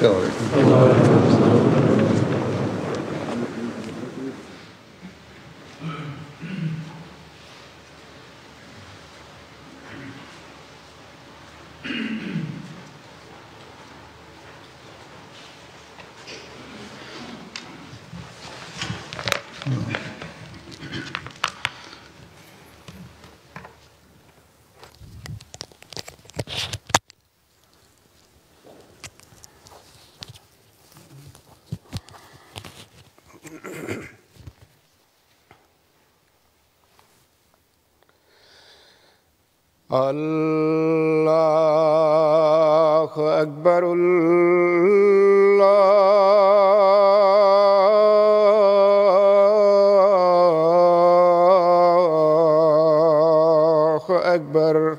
السلام عليكم. الله أكبر الله أكبر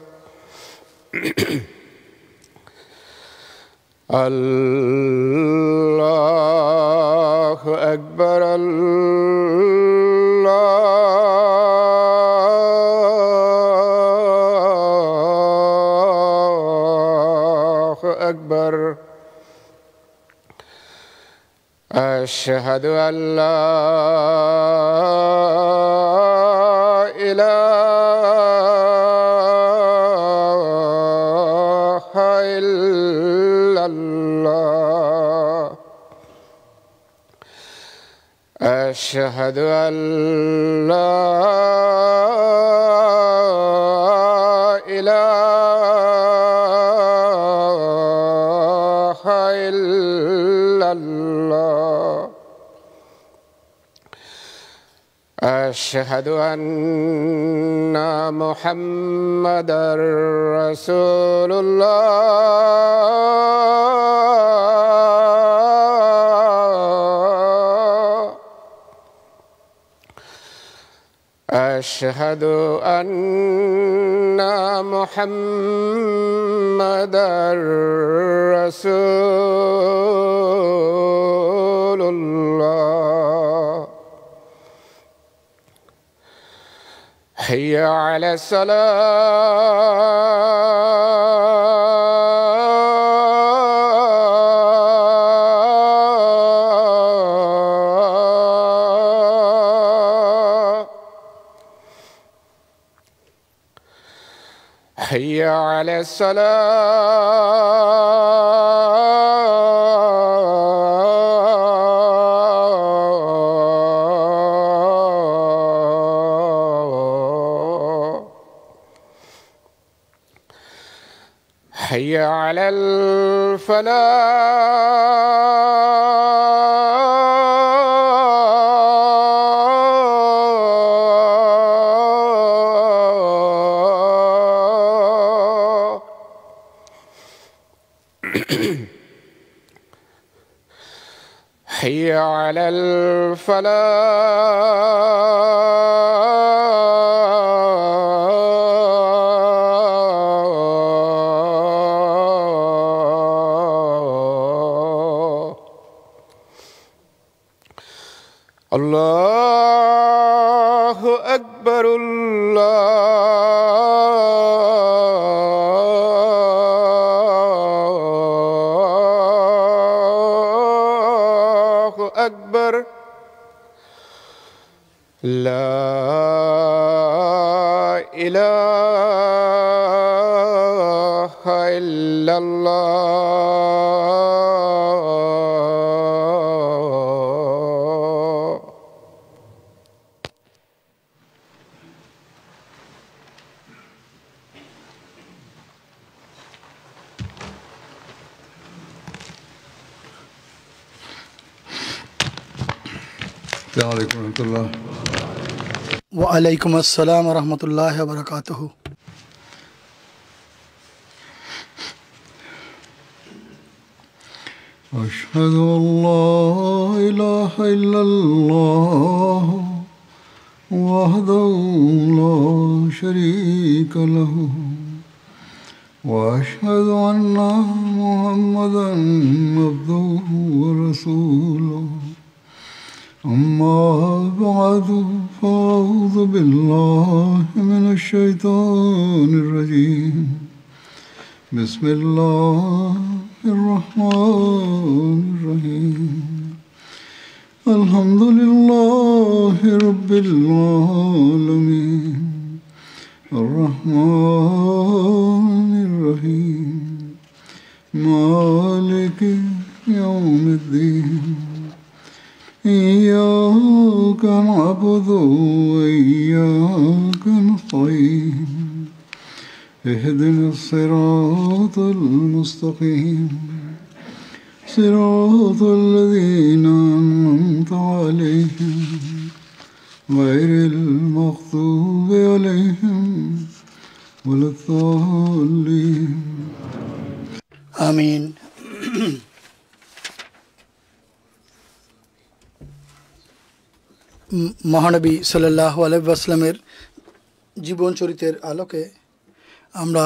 الله أكبر الله أكبر أشهد أن لا إله إلا الله أشهد أن لا إله إلا الله أشهد أن محمدًا رسول الله أشهد أن محمدًا رسول الله حي على الصلاة حي على الصلاة حي على الفلاح حي على الفلاح الله أكبر الله أكبر لا إله إلا الله السلام عليكم ورحمة الله. وعليكم السلام ورحمة الله وبركاته. أشهد أن لا إله إلا الله وحده لا شريك له وأشهد أن محمدًا عبده ورسوله أما بعد فأعوذ بالله من الشيطان الرجيم بسم الله الرحمن الرحيم الحمد لله رب العالمين الرحمن الرحيم مالك يوم الدين إياك نعبد وإياك نستعين اهدنا الصراط المستقيم صراط الذين أنعمت عليهم غير المغضوب عليهم ولا الضالين আমিন। মহানবী সাল্লাল্লাহু আলাইহি ওয়াসাল্লামের জীবন চরিত্রের আলোকে আমরা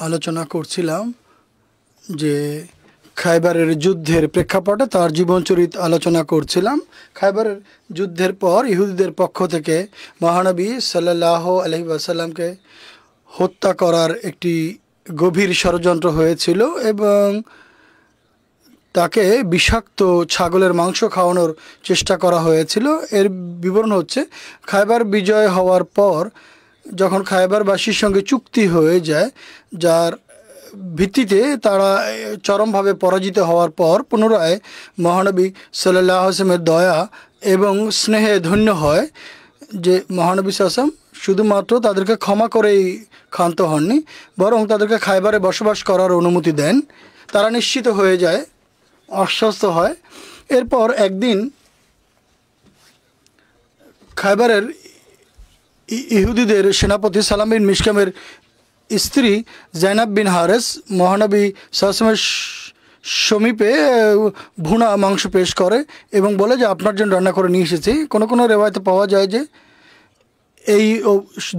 আলোচনা করছিলাম যে খায়বারের যুদ্ধের প্রেক্ষাপটে তার জীবনচরিত আলোচনা করছিলাম। খায়বারের যুদ্ধের পর ইহুদিদের পক্ষ থেকে মহানবী সাল্লাল্লাহু আলাইহি ওয়াসাল্লামকে হত্যা করার একটি গভীর ষড়যন্ত্র হয়েছিল এবং তাকে বিষাক্ত ছাগলের মাংস খাওয়ানোর চেষ্টা করা হয়েছিল। এর বিবরণ হচ্ছে, খায়বার বিজয় হওয়ার পর যখন খায়বারবাসীর সঙ্গে চুক্তি হয়ে যায়, যার ভিত্তিতে তারা চরমভাবে পরাজিত হওয়ার পর পুনরায় মহানবী সাল্লাল্লাহু আলাইহি ওয়াসাল্লামের দয়া এবং স্নেহে ধন্য হয় যে মহানবী সাল্লাল্লাহু আলাইহি ওয়াসাল্লাম শুধুমাত্র তাদেরকে ক্ষমা করেই ক্ষান্ত হননি, বরং তাদেরকে খায়বারে বসবাস করার অনুমতি দেন। তারা নিশ্চিত হয়ে যায়, আশ্বস্ত হয়। এরপর একদিন খায়বারের ইহুদিদের সেনাপতি সালাম বিন মিশকামের স্ত্রী জাইনাব বিন হারেস মহানবী সাল্লাল্লাহু আলাইহি ওয়াসাল্লামের সমীপে ভুনা মাংস পেশ করে এবং বলে যে আপনার জন্য রান্না করে নিয়ে এসেছি। কোনো কোনো রেওয়ায়তে পাওয়া যায় যে এই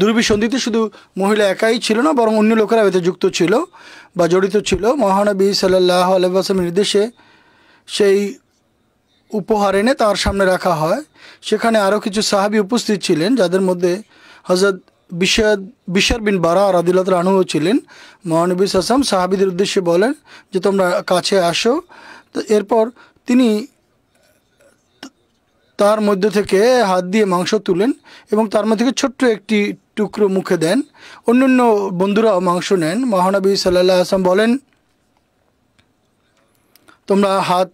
দুর্বিসন্ধিতে শুধু মহিলা একাই ছিল না, বরং অন্য লোকেরা এতে যুক্ত ছিল বা জড়িত ছিল। মহানবী সাল্লাল্লাহু আলাইহি ওয়াসাল্লামের নির্দেশে সেই উপহার এনে তার সামনে রাখা হয়। সেখানে আরও কিছু সাহাবী উপস্থিত ছিলেন, যাদের মধ্যে হযরত বিশর বিন বারা রাদিয়াল্লাহু আনহু ছিলেন। মহানবী সাল্লাল্লাহু আলাইহি ওয়াসাল্লাম সাহাবীদের উদ্দেশ্যে বলেন যে তোমরা কাছে আসো। তো এরপর তিনি তার মধ্য থেকে হাত দিয়ে মাংস তুলেন এবং তার মধ্যে থেকে ছোট্ট একটি টুকরো মুখে দেন। অন্যান্য বন্ধুরাও মাংস নেন। মহানবী সাল্লাল্লাহু আলাইহি ওয়াসাল্লাম বলেন, তোমরা হাত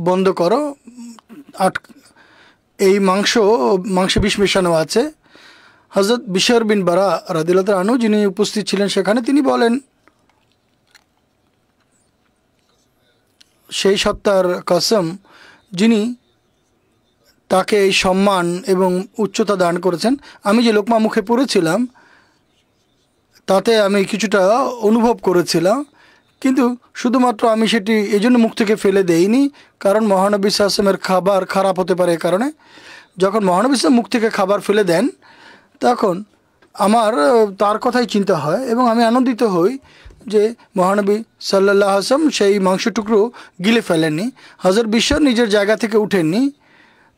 বন্ধ করো, এই মাংসে বিষ মেশানো আছে। হযরত বিশর বিন বারা রাদিয়াল্লাহু আনহু যিনি উপস্থিত ছিলেন সেখানে, তিনি বলেন, সেই সত্তার কসম যিনি তাকে এই সম্মান এবং উচ্চতা দান করেছেন, আমি যে লোকমা মুখে পড়েছিলাম তাতে আমি কিছুটা অনুভব করেছিলাম, কিন্তু শুধুমাত্র আমি সেটি এই জন্য মুখ থেকে ফেলে দেইনি কারণ মহানবী সাল্লাল্লাহু আলাইহি ওয়াসাল্লামের খাবার খারাপ হতে পারে। এই কারণে যখন মহানবী সাল্লাল্লাহু আলাইহি ওয়াসাল্লাম মুখ থেকে খাবার ফেলে দেন, তখন আমার তার কথাই চিন্তা হয় এবং আমি আনন্দিত হই যে মহানবী সাল্লাল্লাহু আলাইহি ওয়াসাল্লাম সেই মাংস টুকরো গিলে ফেলেননি। হযরত বিশর নিজের জায়গা থেকে উঠেননি,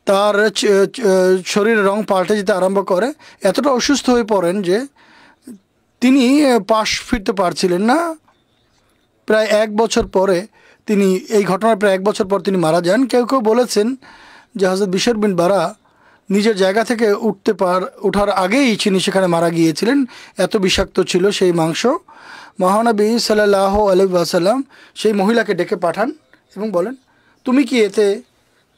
তার শরীরের রং পাল্টে যেতে আরম্ভ করে। এতটা অসুস্থ হয়ে পড়েন যে তিনি পাশ ফিরতে পারছিলেন না। প্রায় 1 বছর পরে তিনি, এই ঘটনার প্রায় 1 বছর পর তিনি মারা যান। কেউ কেউ বলেছেন যে হযরত বিশর বিন বারা নিজের জায়গা থেকে ওঠার আগেই তিনি সেখানে মারা গিয়েছিলেন, এত বিষাক্ত ছিল সেই মাংস। মহানবী সাল্লাল্লাহু আলাইহি ওয়াসাল্লাম সেই মহিলাকে ডেকে পাঠান এবং বলেন, তুমি কি এতে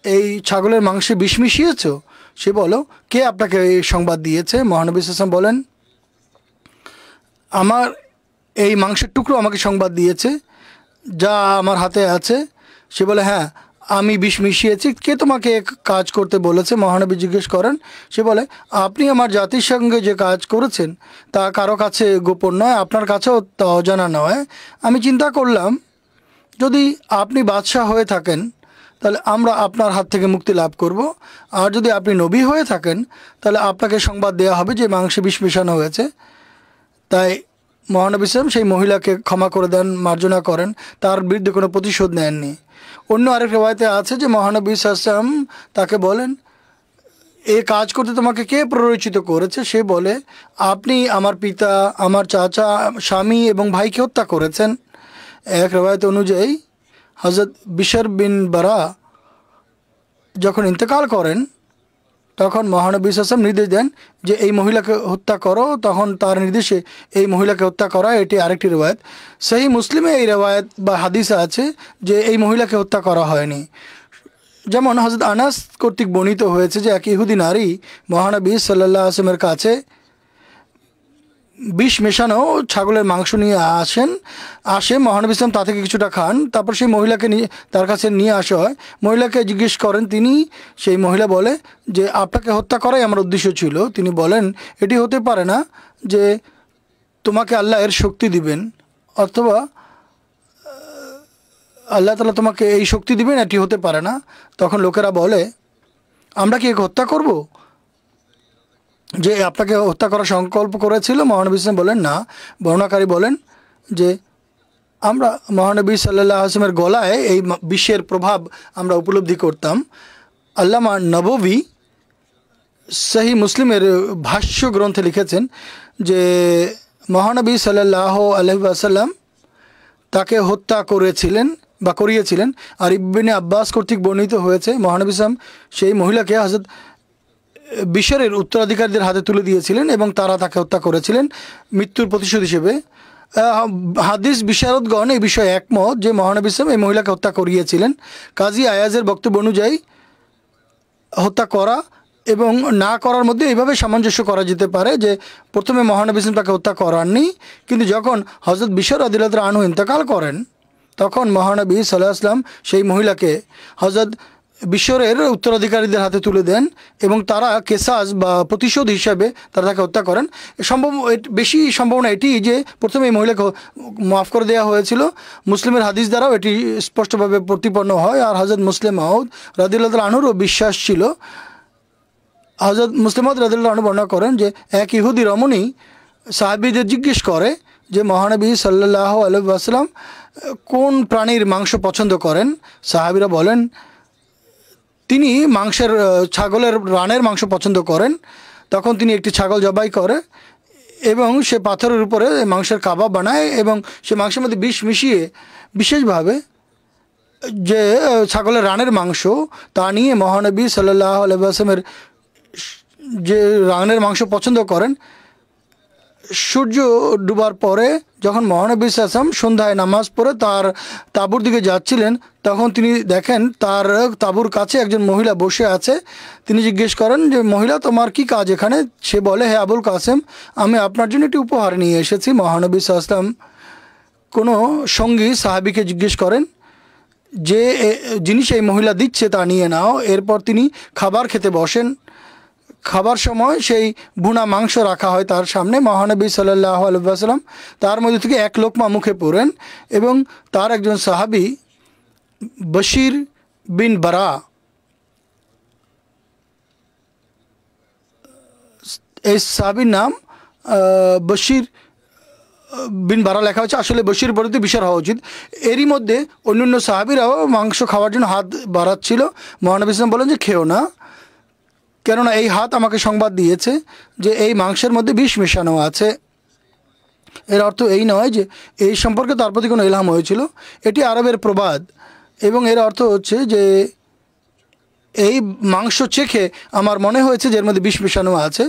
এই ছাগলের মাংসে বিষ মিশিয়েছ? সে বলো, কে আপনাকে এই সংবাদ দিয়েছে? মহানবী সাল্লাল্লাহু আলাইহি ওয়াসাল্লাম বলেন, আমার এই মাংসের টুকরো আমাকে সংবাদ দিয়েছে যা আমার হাতে আছে। সে বলে, হ্যাঁ আমি বিষ মিশিয়েছি। কে তোমাকে কাজ করতে বলেছে? মহানবী জিজ্ঞেস করেন। সে বলে, আপনি আমার জাতির সঙ্গে যে কাজ করেছেন তা কারো কাছে গোপন নয়, আপনার কাছেও তা অজানা নয়। আমি চিন্তা করলাম, যদি আপনি বাদশাহ হয়ে থাকেন তাহলে আমরা আপনার হাত থেকে মুক্তি লাভ করব, আর যদি আপনি নবী হয়ে থাকেন তাহলে আপনাকে সংবাদ দেওয়া হবে যে মাংসে বিষ মেশানো হয়েছে। তাই মহানবী সাল্লাল্লাহু আলাইহি ওয়াসাল্লাম সেই মহিলাকে ক্ষমা করে দেন, মার্জনা করেন, তার বিরুদ্ধে কোনো প্রতিশোধ নেননি। অন্য আরেক রিওয়ায়াতে আছে যে মহানবী সাল্লাল্লাহু আলাইহি ওয়াসাল্লাম তাকে বলেন, এই কাজ করতে তোমাকে কে প্ররোচিত করেছে? সে বলে, আপনি আমার পিতা, আমার চাচা, স্বামী এবং ভাইকে হত্যা করেছেন। এক রেওয়ায়ত অনুযায়ী হযরত বিশর বিন বারা যখন ইন্তেকাল করেন তখন মহানবী সাল্লাল্লাহু আলাইহি ওয়াসাল্লাম নির্দেশ দেন যে এই মহিলাকে হত্যা করো। তখন তার নির্দেশে এই মহিলাকে হত্যা করা, এটি আরেকটি রেওয়ায়ত। সহি মুসলিমে এই রেওয়ায়ত বা হাদিসে আছে যে এই মহিলাকে হত্যা করা হয়নি। যেমন হযরত আনাস কর্তৃক বর্ণিত হয়েছে যে এক ইহুদি নারী মহানবী সাল্লাল্লাহু আলাইহি ওয়াসাল্লামের কাছে বিষ মেশানো ছাগলের মাংস নিয়ে আসে মহানবী সাল্লাল্লাহু আলাইহি ওয়াসাল্লাম তা থেকে কিছুটা খান। তারপর সেই মহিলাকে তার কাছে নিয়ে আসা হয়। মহিলাকে জিজ্ঞেস করেন তিনি, সেই মহিলা বলে যে আপনাকে হত্যা করাই আমার উদ্দেশ্য ছিল। তিনি বলেন এটি হতে পারে না যে তোমাকে আল্লাহ এর শক্তি দিবেন, অথবা আল্লাহ তাআলা তোমাকে এই শক্তি দিবেন, এটি হতে পারে না। তখন লোকেরা বলে আমরা কি একে হত্যা করব, যে আপনাকে হত্যা করার সংকল্প করেছিল? মহানবী সাল্লাল্লাহু আলাইহি ওয়াসাল্লাম বলেন না। বর্ণনাকারী বলেন যে আমরা মহানবী সাল্লাল্লাহু আলাইহি ওয়াসাল্লামের গলায় এই বিষের প্রভাব আমরা উপলব্ধি করতাম। আল্লামা নববী সহি মুসলিমের ভাষ্য গ্রন্থে লিখেছেন যে মহানবী সাল্লাল্লাহু আলাইহি ওয়াসাল্লাম তাকে হত্যা করিয়েছিলেন। আর ইবনে আব্বাস কর্তৃক বর্ণিত হয়েছে মহানবী সাল্লাল্লাহু আলাইহি ওয়াসাল্লাম সেই মহিলাকে হযরত বিশরের উত্তরাধিকারীদের হাতে তুলে দিয়েছিলেন এবং তারা তাকে হত্যা করেছিলেন মৃত্যুর প্রতিশোধ হিসেবে। হাদিস বিশারদগণ এই বিষয়ে একমত যে মহানবী সাল্লাল্লাহু আলাইহি ওয়াসাল্লাম এই মহিলাকে হত্যা করিয়েছিলেন। কাজী আয়াজের বক্তব্য অনুযায়ী হত্যা করা এবং না করার মধ্যে এইভাবে সামঞ্জস্য করা যেতে পারে যে প্রথমে মহানবী সাল্লাল্লাহু আলাইহি ওয়াসাল্লাম তাকে হত্যা করাননি, কিন্তু যখন হযরত বিশর রাদিয়াল্লাহু তাআলা আনহু ইন্তেকাল করেন তখন মহানবী সাল্লাল্লাহু আলাইহি ওয়াসাল্লাম সেই মহিলাকে হযরত বিশরের উত্তরাধিকারীদের হাতে তুলে দেন এবং তারা কেসাস বা প্রতিশোধ হিসাবে তারা তাকে হত্যা করেন। বেশি সম্ভাবনা এটি যে প্রথমে এই মহিলাকে মাফ করে দেওয়া হয়েছিল। মুসলিমের হাদিস দ্বারাও এটি স্পষ্টভাবে প্রতিপন্ন হয়। আর হযরত মুসলিম মাউদ রাদিয়াল্লাহু তাআলা আনহুরও বিশ্বাস ছিল। হযরত মুসলিম মাউদ রাদিয়াল্লাহু আনহু বর্ণনা করেন যে এক ইহুদি রমণী সাহাবীদের জিজ্ঞেস করে যে মহানবী সাল্লাল্লাহু আলাইহি ওয়াসাল্লাম কোন প্রাণীর মাংস পছন্দ করেন। সাহাবীরা বলেন তিনি ছাগলের রানের মাংস পছন্দ করেন। তখন তিনি একটি ছাগল জবাই করে এবং সে পাথরের উপরে মাংসের কাবাব বানায় এবং সে মাংসের মধ্যে বিষ মিশিয়ে বিশেষভাবে যে ছাগলের রানের মাংস তা নিয়ে মহানবী সাল্লাল্লাহু আলাইহি ওয়াসাল্লামের যে রানের মাংস পছন্দ করেন। সূর্য ডুবার পরে যখন মহানবী সাল্লাল্লাহু আলাইহি ওয়াসাল্লাম সন্ধ্যায় নামাজ পড়ে তার তাঁবুর দিকে যাচ্ছিলেন তখন তিনি দেখেন তার তাঁবুর কাছে একজন মহিলা বসে আছে। তিনি জিজ্ঞেস করেন যে মহিলা তোমার কি কাজ এখানে? সে বলে হে আবুল কাসেম, আমি আপনার জন্য একটি উপহার নিয়ে এসেছি। মহানবী সাল্লাল্লাহু আলাইহি ওয়াসাল্লাম কোনো সঙ্গী সাহাবীকে জিজ্ঞেস করেন যে জিনিস এই মহিলা দিচ্ছে তা নিয়ে নাও। এরপর তিনি খাবার খেতে বসেন। খাবার সময় সেই ভুনা মাংস রাখা হয় তার সামনে। মহানবী সাল্লাল্লাহু আলাইহি ওয়াসাল্লাম তার মধ্যে থেকে এক লোকমা মুখে পড়েন এবং তার একজন সাহাবী বশির বিন বারা এই সাহাবীর নাম বশির বিন বারা লেখা হচ্ছে, আসলে বশির পরিবর্তে বিশর হওয়া উচিত। এরই মধ্যে অন্যান্য সাহাবীরাও মাংস খাওয়ার জন্য হাত বাড়াচ্ছিল। মহানবী সাল্লাল্লাহু আলাইহি ওয়াসাল্লাম বলেন যে খেও না, কেননা এই হাত আমাকে সংবাদ দিয়েছে যে এই মাংসের মধ্যে বিষ মেশানো আছে। এর অর্থ এই নয় যে এই সম্পর্কে তার প্রতি কোনো ইলহাম হয়েছিল, এটি আরবের প্রবাদ এবং এর অর্থ হচ্ছে যে এই মাংস চেখে আমার মনে হয়েছে যে এর মধ্যে বিষ মেশানো আছে।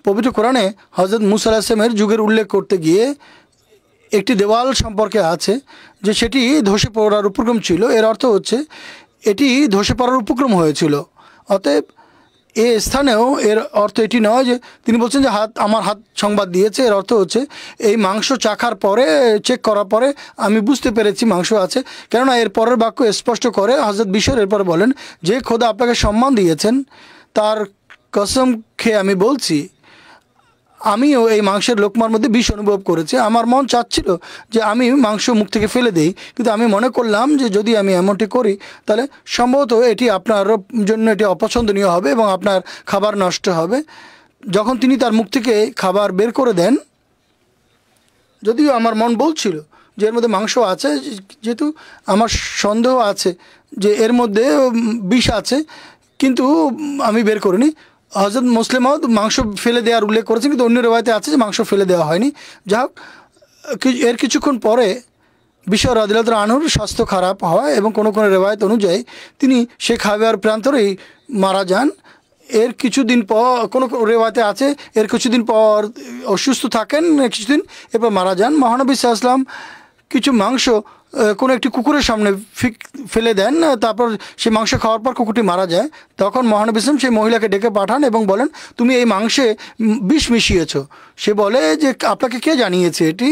পবিত্র কোরআনে হযরত মুসা আলাইহিস সালামের যুগের উল্লেখ করতে গিয়ে একটি দেওয়াল সম্পর্কে আছে যে সেটি ধসে পড়ার উপক্রম ছিল। এর অর্থ হচ্ছে এটি ধসে পড়ার উপক্রম হয়েছিল। অতএব এ স্থানেও এর অর্থ এটি নয় যে তিনি বলছেন যে আমার হাত সংবাদ দিয়েছে। এর অর্থ হচ্ছে এই মাংস চাখার পরে চেক করার পরে আমি বুঝতে পেরেছি মাংস আছে। কেননা এর পরের বাক্য স্পষ্ট করে হযরত বিশর এরপরে বলেন যে খোদা আপনাকে সম্মান দিয়েছেন তার কসম খেয়ে আমি বলছি আমিও এই মাংসের লোকমার মধ্যে বিষ অনুভব করেছি। আমার মন চাচ্ছিল যে আমি মাংস মুখ থেকে ফেলে দেই, কিন্তু আমি মনে করলাম যে যদি আমি এমনটি করি তাহলে সম্ভবত এটি আপনার জন্য এটি অপছন্দনীয় হবে এবং আপনার খাবার নষ্ট হবে। যখন তিনি তার মুখ থেকে খাবার বের করে দেন, যদিও আমার মন বলছিল যে এর মধ্যে মাংস আছে, যেহেতু আমার সন্দেহ আছে যে এর মধ্যে বিষ আছে, কিন্তু আমি বের করিনি। হযরত মুসলিম মাউদ মাংস ফেলে দেওয়ার উল্লেখ করেছেন, কিন্তু অন্য রেওয়ায়েতে আছে যে মাংস ফেলে দেওয়া হয়নি। যা হোক, এর কিছুক্ষণ পরে বিশর রাদিয়াল্লাহু তাআলা আনহুর স্বাস্থ্য খারাপ হয় এবং কোনো কোনো রেওয়ায়েত অনুযায়ী তিনি সেই খায়বার প্রান্তরেই মারা যান। এর কিছুদিন পর কোনো রেওয়ায়েতে আছে এর কিছুদিন পর অসুস্থ থাকেন কিছুদিন, এরপর মারা যান। মহানবী সাল্লাল্লাহু আলাইহি ওয়াসাল্লাম কিছু মাংস কোনো একটি কুকুরের সামনে ফেলে দেন, তারপর সেই মাংস খাওয়ার পর কুকুরটি মারা যায়। তখন মহানবী ইসলাম সেই মহিলাকে ডেকে পাঠান এবং বলেন, তুমি এই মাংসে বিষ মিশিয়েছ। সে বলে যে আপনাকে কে জানিয়েছে এটি?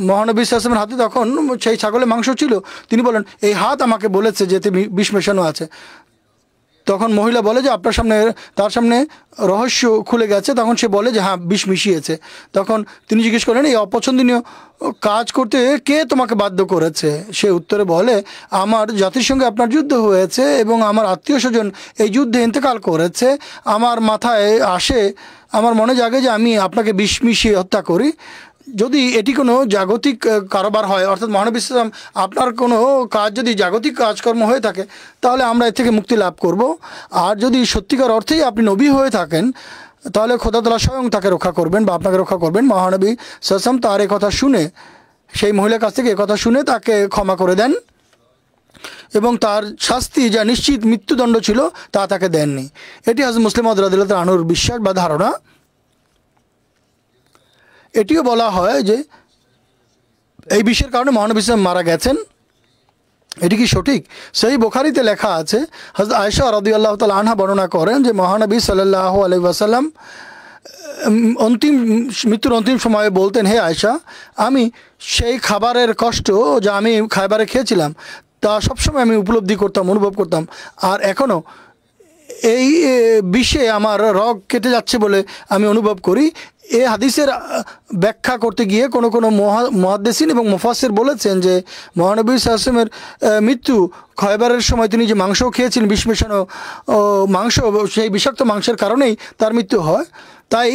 মহানবী সাল্লাল্লাহু আলাইহি ওয়াসাল্লামের হাতে তখন সেই ছাগলের মাংস ছিল। তিনি বলেন, এই হাত আমাকে বলেছে যে এতে বিষ মেশানো আছে। তখন মহিলা বলে যে তার সামনে রহস্য খুলে গেছে। তখন সে বলে যে হ্যাঁ, বিষ মিশিয়েছে। তখন তিনি জিজ্ঞেস করেন, এই অপছন্দনীয় কাজ করতে কে তোমাকে বাধ্য করেছে? সে উত্তরে বলে, আমার জাতির সঙ্গে আপনার যুদ্ধ হয়েছে এবং আমার আত্মীয় স্বজন এই যুদ্ধে ইন্তেকাল করেছে। আমার মাথায় আসে, আমার মনে জাগে যে আমি আপনাকে বিষ মিশিয়ে হত্যা করি। যদি এটি কোনো জাগতিক কারবার হয়, অর্থাৎ মহানবী ইসলাম আপনার কোনো কাজ যদি জাগতিক কাজকর্ম হয়ে থাকে, তাহলে আমরা এর থেকে মুক্তি লাভ করব। আর যদি সত্যিকার অর্থেই আপনি নবী হয়ে থাকেন, তাহলে খোদা তাআলা স্বয়ং তাকে রক্ষা করবেন বা আপনাকে রক্ষা করবেন। মহানবী সাল্লাল্লাহু আলাইহি ওয়াসাল্লাম তার এই কথা শুনে, সেই মহিলার কাছ থেকে কথা শুনে তাকে ক্ষমা করে দেন এবং তার শাস্তি যা নিশ্চিত মৃত্যুদণ্ড ছিল তা তাকে দেননি। এটি হযরত মুসলিম মাউদ রাদিয়াল্লাহু তাআলা আনহুর বিশ্বাস বা ধারণা। এটিও বলা হয় যে এই বিষের কারণে মহানবী ইসলাম মারা গেছেন। এটি কি সঠিক? সেই বুখারীতে লেখা আছে, হযরত আয়েশা রাদিয়াল্লাহু তাআলা আনহা বর্ণনা করেন যে মহানবী সাল্লাল্লাহু আলাইহি ওয়াসাল্লাম মৃত্যুর অন্তিম সময়ে বলতেন, হে আয়েশা, আমি সেই খাবারের কষ্ট যা আমি খায়বারে খেয়েছিলাম তা সবসময় আমি উপলব্ধি করতাম, অনুভব করতাম। আর এখনও এই বিষে আমার রগ কেটে যাচ্ছে বলে আমি অনুভব করি। এই হাদিসের ব্যাখ্যা করতে গিয়ে কোনো কোনো মুহাদ্দিসিন এবং মুফাসসির বলেছেন যে মহানবী সাল্লাল্লাহু আলাইহি ওয়াসাল্লামের মৃত্যু খয়বারের সময় তিনি যে মাংস খেয়েছিলেন, বিষ মেশানো মাংস, সেই বিষাক্ত মাংসের কারণেই তার মৃত্যু হয়। তাই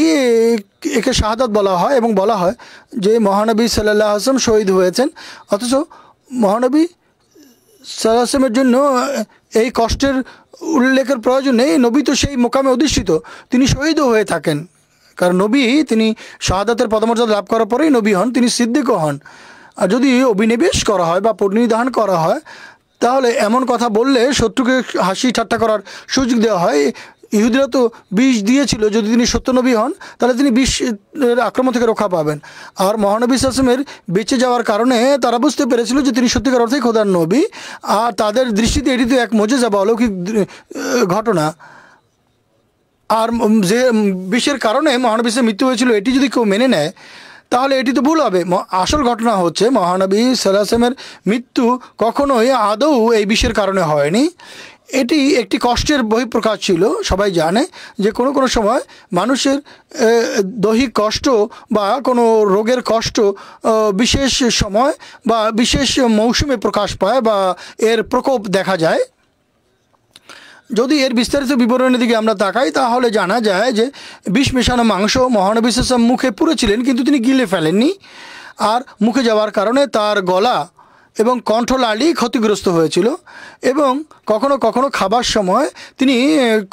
একে শাহাদাত বলা হয় এবং বলা হয় যে মহানবী সাল্লাল্লাহু আলাইহি ওয়াসাল্লাম শহীদ হয়েছেন। অথচ মহানবী সাল্লাল্লাহু আলাইহি ওয়াসাল্লামের জন্য এই কষ্টের উল্লেখের প্রয়োজন নেই। নবী তো সেই মোকামে অধিষ্ঠিত, তিনি শহীদও হয়ে থাকেন। কারণ নবী তিনি শাহাদাতের পদমর্যাদা লাভ করার পরেই নবী হন, তিনি সিদ্দিকও হন। আর যদি অভিনিবেশ করা হয় বা পরিনিধান করা হয়, তাহলে এমন কথা বললে শত্রুকে হাসি ঠাট্টা করার সুযোগ দেওয়া হয়। ইহুদিরা তো বিষ দিয়েছিল, যদি তিনি সত্য নবী হন তাহলে তিনি বিষের আক্রমণ থেকে রক্ষা পাবেন। আর মহানবী সাল্লাল্লাহু আলাইহি ওয়াসাল্লামের বেঁচে যাওয়ার কারণে তারা বুঝতে পেরেছিল যে তিনি সত্যিকার অর্থেই খোদার নবী। আর তাদের দৃষ্টিতে এটি তো এক মুজিজা বা অলৌকিক ঘটনা। আর যে বিষের কারণে মহানবী সাল্লাল্লাহু মৃত্যু হয়েছিল এটি যদি কেউ মেনে নেয়, তাহলে এটি তো ভুল হবে। আসল ঘটনা হচ্ছে মহানবী সাল্লাল্লাহু আলাইহি ওয়াসাল্লামের মৃত্যু কখনোই আদৌ এই বিষের কারণে হয়নি। এটি একটি কষ্টের বহিঃপ্রকাশ ছিল। সবাই জানে যে কোনো কোনো সময় মানুষের দৈহিক কষ্ট বা কোনো রোগের কষ্ট বিশেষ সময় বা বিশেষ মৌসুমে প্রকাশ পায় বা এর প্রকোপ দেখা যায়। যদি এর বিস্তারিত বিবরণের দিকে আমরা তাকাই, তাহলে জানা যায় যে বিষ মেশানো মাংস মহানবী সাল্লাল্লাহু আলাইহি ওয়াসাল্লাম মুখে পুরেছিলেন, কিন্তু তিনি গিলে ফেলেননি। আর মুখে যাওয়ার কারণে তার গলা এবং কণ্ঠনালী ক্ষতিগ্রস্ত হয়েছিল এবং কখনো কখনো খাবার সময় তিনি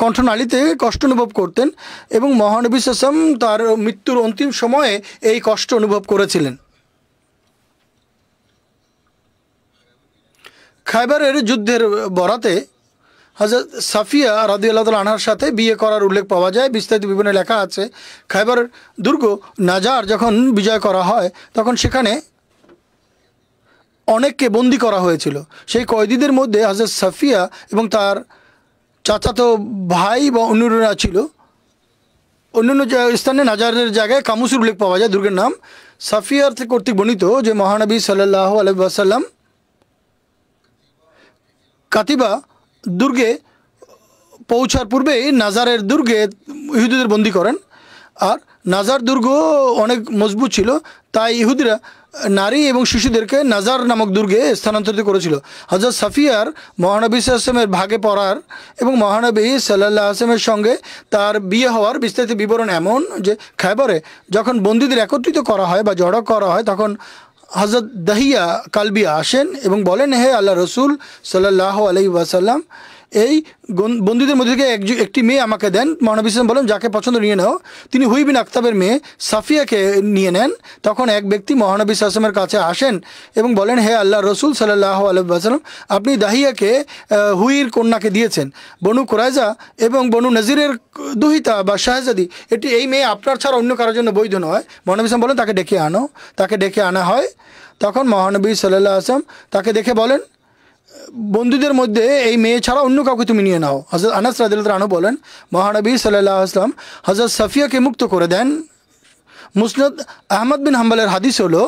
কণ্ঠনালীতে কষ্ট অনুভব করতেন এবং মহানবী সাল্লাল্লাহু আলাইহি ওয়াসাল্লাম তার মৃত্যুর অন্তিম সময়ে এই কষ্ট অনুভব করেছিলেন। খায়বারের যুদ্ধের বরাতে হযরত সাফিয়া রাদিয়াল্লাহু তাআলা আনহার সাথে বিয়ে করার উল্লেখ পাওয়া যায়। বিস্তারিত বিবরণে লেখা আছে, খায়বার দুর্গ নাজার যখন বিজয় করা হয় তখন সেখানে অনেককে বন্দি করা হয়েছিল। সেই কয়েদিদের মধ্যে হযরত সাফিয়া এবং তার চাচাতো ভাই বা অন্যরা ছিল। অন্যান্য স্থানে নাজারের জায়গায় কামুসের উল্লেখ পাওয়া যায় দুর্গের নাম। সাফিয়ার কর্তৃক বর্ণিত যে মহানবী সাল্লাল্লাহু আলাইহি ওয়াসাল্লাম কাতিবা দুর্গে পৌঁছার পূর্বেই নাজারের দুর্গে ইহুদিদের বন্দি করেন। আর নাজার দুর্গ অনেক মজবুত ছিল, তাই ইহুদিরা নারী এবং শিশুদেরকে নাজার নামক দুর্গে স্থানান্তরিত করেছিল। হযরত সাফিয়ার মহানবী সাল্লাল্লাহু আলাইহি ওয়াসাল্লামের ভাগে পড়ার এবং মহানবী সাল্লাল্লাহু আলাইহি ওয়াসাল্লামের সঙ্গে তার বিয়ে হওয়ার বিস্তারিত বিবরণ এমন যে খায়বারে যখন বন্দীদের একত্রিত করা হয় বা জড়ো করা হয়, তখন হযরত দাহিয়া কালবিয়া আসেন এবং বলেন, হে আল্লাহ রসুল সাল্লাল্লাহু আলাইহি ওয়াসাল্লাম, এই বন্দীদের মধ্যে থেকে একটি মেয়ে আমাকে দেন। মহানবী সাল্লাল্লাহু আলাইহি ওয়াসাল্লাম বলেন, যাকে পছন্দ নিয়ে নাও। তিনি হুই বিন আখতাবের মেয়ে সাফিয়াকে নিয়ে নেন। তখন এক ব্যক্তি মহানবী সাল্লাল্লাহু আলাইহি ওয়াসাল্লামের কাছে আসেন এবং বলেন, হে আল্লাহ রসুল সাল্লাল্লাহু আলাইহি ওয়াসাল্লাম, আপনি দাহিয়াকে হুইর কন্যাকে দিয়েছেন। বনু কুরাইজা এবং বনু নজিরের দুহিতা বা শাহজাদি, এই মেয়ে আপনার ছাড়া অন্য কারোর জন্য বৈধ নয়। মহানবী সাল্লাল্লাহু আলাইহি ওয়াসাল্লাম বলেন, তাকে ডেকে আনো। তাকে ডেকে আনা হয়। তখন মহানবী সাল্লাল্লাহু আলাইহি ওয়াসাল্লাম তাকে দেখে বলেন, বন্ধুদের মধ্যে এই মেয়ে ছাড়া অন্য কাউকে তুমি নিয়ে নাও। হযরত আনাস রাদিয়াল্লাহু আনহু বলেন, মহানবী সাল্লাল্লাহু আলাইহি ওয়াসাল্লাম হযরত সাফিয়াকে মুক্ত করে দেন। মুসনাদ আহমদ বিন হাম্বলের হাদিস হলো,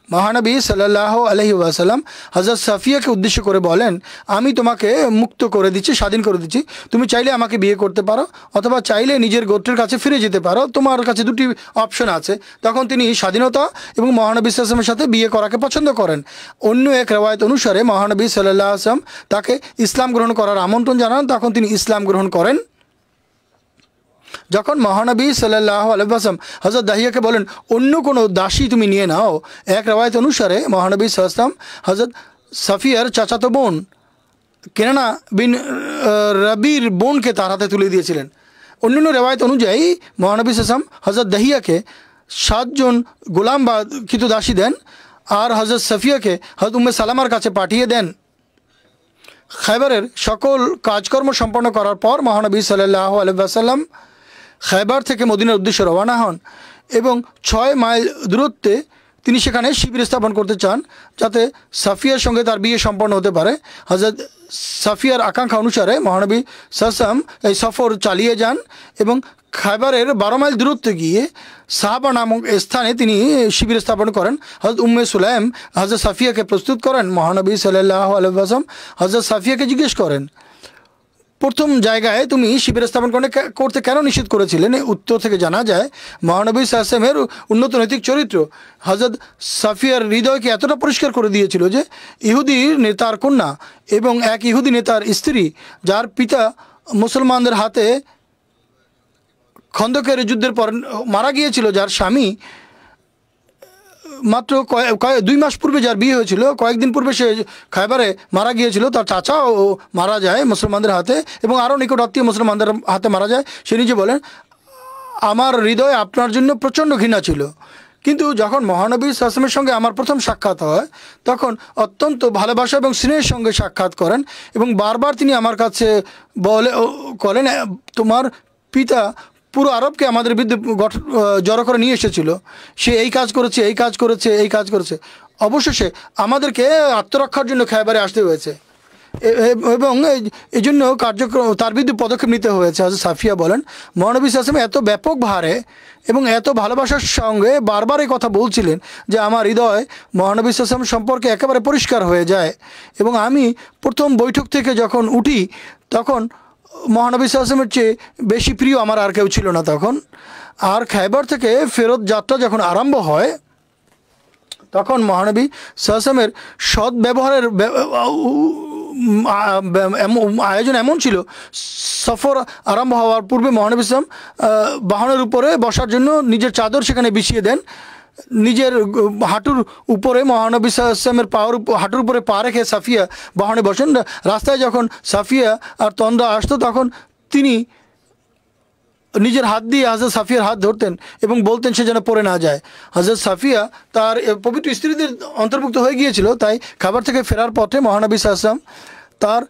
মহানবী সাল্লাল্লাহু আলাইহি ওয়াসাল্লাম হযরত সাফিয়াকে উদ্দেশ্য করে বলেন, আমি তোমাকে মুক্ত করে দিচ্ছি, স্বাধীন করে দিচ্ছি। তুমি চাইলে আমাকে বিয়ে করতে পারো অথবা চাইলে নিজের গোত্রের কাছে ফিরে যেতে পারো। তোমার কাছে দুটি অপশন আছে। তখন তিনি স্বাধীনতা এবং মহানবী সাল্লাল্লাহু আলাইহি ওয়াসাল্লামের সাথে বিয়ে করাকে পছন্দ করেন। অন্য এক রিওয়ায়াত অনুসারে মহানবী সাল্লাল্লাহু আলাইহি ওয়াসাল্লাম তাকে ইসলাম গ্রহণ করার আমন্ত্রণ জানান। তখন তিনি ইসলাম গ্রহণ করেন। যখন মহানবী সাল্লাল্লাহু আলাইহি ওয়াসাল্লাম হযরত দাহিয়াকে বলেন, অন্য কোনো দাসী তুমি নিয়ে নাও, এক রিওয়ায়াত অনুসারে মহানবী সাল্লাল্লাহু আলাইহি ওয়াসাল্লাম হযরত সাফিয়ার চাচাতো বোন কেনানা বিন রবির বোনকে তার হাতে তুলে দিয়েছিলেন। অন্যান্য রিওয়ায়াত অনুযায়ী মহানবী সাল্লাল্লাহু আলাইহি ওয়াসাল্লাম হযরত দাহিয়াকে 7 জন গোলাম বা কৃতদাসী দেন আর হযরত সাফিয়াকে হযরত উম্মে সালামার কাছে পাঠিয়ে দেন। খায়বারের সকল কাজকর্ম সম্পন্ন করার পর মহানবী সাল্লাল্লাহু আলাইহি ওয়াসাল্লাম খায়বার থেকে মদিনার উদ্দেশ্যে রওনা হন এবং 6 মাইল দূরত্বে তিনি সেখানে শিবির স্থাপন করতে চান, যাতে সাফিয়ার সঙ্গে তার বিয়ে সম্পন্ন হতে পারে। হযরত সাফিয়ার আকাঙ্ক্ষা অনুসারে মহানবী সাল্লাল্লাহু আলাইহি ওয়াসাল্লাম এই সফর চালিয়ে যান এবং খায়বারের 12 মাইল দূরত্বে গিয়ে সাহাবা নামক স্থানে তিনি শিবির স্থাপন করেন। হযরত উম্মে সুলাইম হযরত সাফিয়াকে প্রস্তুত করেন। মহানবী সাল্লাল্লাহু আলাইহি ওয়াসাল্লাম হযরত সাফিয়াকে জিজ্ঞেস করেন, প্রথম জায়গায় তুমি শিবির স্থাপন করতে কেন নিষেধ করেছিলেন? উত্তর থেকে জানা যায়, মহানবী সাল্লাল্লাহু আলাইহি ওয়াসাল্লামের উন্নত নৈতিক চরিত্র হযরত সাফিয়ার হৃদয়কে এতটা পরিষ্কার করে দিয়েছিল যে ইহুদি নেতার কন্যা এবং এক ইহুদি নেতার স্ত্রী, যার পিতা মুসলমানদের হাতে খন্দকের যুদ্ধের পর মারা গিয়েছিল, যার স্বামী মাত্র 2 মাস পূর্বে যার বিয়ে হয়েছিল, কয়েকদিন পূর্বে সে খায়বারে মারা গিয়েছিল, তার চাচাও মারা যায় মুসলমানদের হাতে এবং আরও নিকট আত্মীয় মুসলমানদের হাতে মারা যায়। সে নিজে বলেন, আমার হৃদয়ে আপনার জন্য প্রচণ্ড ঘৃণা ছিল, কিন্তু যখন মহানবী সাল্লাল্লাহু আলাইহি ওয়াসাল্লামের সঙ্গে আমার প্রথম সাক্ষাৎ হয়, তখন অত্যন্ত ভালোবাসা এবং স্নেহের সঙ্গে সাক্ষাৎ করেন এবং বারবার তিনি আমার কাছে বলেন, তোমার পিতা পুরো আরবকে আমাদের বিরুদ্ধে জড়ো করে নিয়ে এসেছিল, সে এই কাজ করেছে, এই কাজ করেছে, এই কাজ করেছে। অবশেষে আমাদেরকে আত্মরক্ষার জন্য খায়বারে আসতে হয়েছে এবং এই জন্য তার বিরুদ্ধে পদক্ষেপ নিতে হয়েছে। হযরত সাফিয়া বলেন, মহানবী সাল্লাল্লাহু আলাইহি ওয়াসাল্লাম এত ব্যাপক ভারে এবং এত ভালোবাসার সঙ্গে বারবার এই কথা বলছিলেন যে আমার হৃদয় মহানবী সাল্লাল্লাহু আলাইহি ওয়াসাল্লাম সম্পর্কে একেবারে পরিষ্কার হয়ে যায়। এবং আমি প্রথম বৈঠক থেকে যখন উঠি, তখন মহানবী সাল্লাল্লাহু আলাইহি ওয়াসাল্লামের চেয়ে বেশি প্রিয় আমার আর কেউ ছিল না তখন। আর খায়বার থেকে ফেরত যাত্রা যখন আরম্ভ হয়, তখন মহানবী সাল্লাল্লাহু আলাইহি ওয়াসাল্লামের সৎ ব্যবহারের আয়োজন এমন ছিল, সফর আরম্ভ হওয়ার পূর্বে মহানবী সাল্লাল্লাহু আলাইহি ওয়াসাল্লাম বাহনের উপরে বসার জন্য নিজের চাদর সেখানে বিছিয়ে দেন। নিজের হাঁটুর উপরে মহানবী সাল্লাল্লাহু আলাইহি ওয়াসাল্লামের হাঁটুর উপরে পা রেখে সাফিয়া বাহনে বসেন। রাস্তায় যখন সাফিয়া আর তন্দ্রা আসতো, তখন তিনি নিজের হাত দিয়ে হযরত সাফিয়ার হাত ধরতেন এবং বলতেন সে যেন পড়ে না যায়। হযরত সাফিয়া তার পবিত্র স্ত্রীদের অন্তর্ভুক্ত হয়ে গিয়েছিল, তাই খাবার থেকে ফেরার পথে মহানবী সাল্লাল্লাহু আলাইহি ওয়াসাল্লাম তার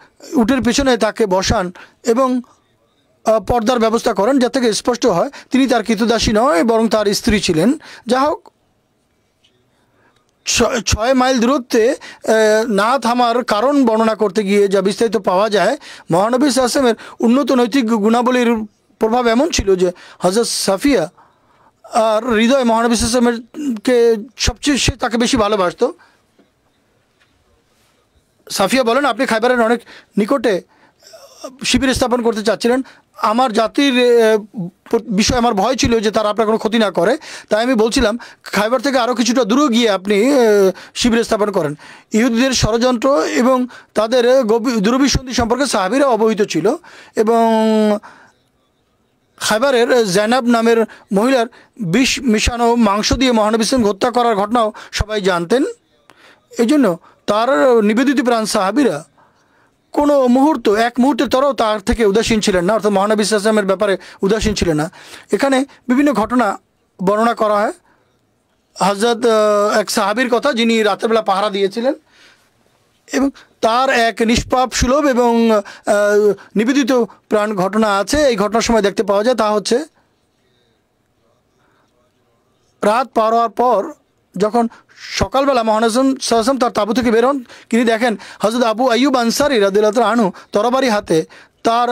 উটের পেছনে তাকে বসান এবং পর্দার ব্যবস্থা করেন, যা থেকে স্পষ্ট হয় তিনি তার কৃতদাসী নয় বরং তার স্ত্রী ছিলেন। যা হোক, 6 মাইল দূরত্বে না থামার কারণ বর্ণনা করতে গিয়ে যা বিস্তারিত পাওয়া যায়, মহানবী সাল্লাল্লাহু আলাইহি ওয়াসাল্লামের উন্নত নৈতিক গুণাবলীর প্রভাব এমন ছিল যে হযরত সাফিয়া আর হৃদয় মহানবী সাল্লাল্লাহু আলাইহি ওয়াসাল্লামকে সবচেয়ে সে তাকে বেশি ভালোবাসত। সাফিয়া বলেন, আপনি খায়বারের অনেক নিকটে শিবির স্থাপন করতে চাচ্ছিলেন। আমার জাতির বিষয়ে আমার ভয় ছিল যে তারা আপনার কোনো ক্ষতি না করে, তাই আমি বলছিলাম খায়বার থেকে আরও কিছুটা দূরে গিয়ে আপনি শিবির স্থাপন করেন। ইহুদিদের ষড়যন্ত্র এবং তাদের দুরভিসন্ধি সম্পর্কে সাহাবীরা অবহিত ছিল এবং খায়বারের জাইনাব নামের মহিলার বিষ মিশানো মাংস দিয়ে মহানবী সাল্লাল্লাহু আলাইহি ওয়াসাল্লাম হত্যা করার ঘটনাও সবাই জানতেন। এই জন্য তার নিবেদিত প্রাণ সাহাবীরা কোনো মুহূর্ত এক মুহূর্তের তরও তার থেকে উদাসীন ছিলেন না, অর্থাৎ মহানবী সাল্লাল্লাহু আলাইহি ওয়াসাল্লামের ব্যাপারে উদাসীন ছিলেন না। এখানে বিভিন্ন ঘটনা বর্ণনা করা হয়। হযরত এক সাহাবীর কথা, যিনি রাতের বেলা পাহারা দিয়েছিলেন এবং তার এক নিষ্পাপ সুলভ এবং নিবেদিত প্রাণ ঘটনা আছে। এই ঘটনার সময় দেখতে পাওয়া যায়, তা হচ্ছে রাত পার হওয়ার পর যখন সকালবেলা মহানবী সাল্লাল্লাহু আলাইহি ওয়াসাল্লাম তার তাঁবু থেকে বের হন, তিনি দেখেন হযরত আবু আইয়ুব আনসারী রাদিয়াল্লাহু তাআলা আনহু তরবারি হাতে তার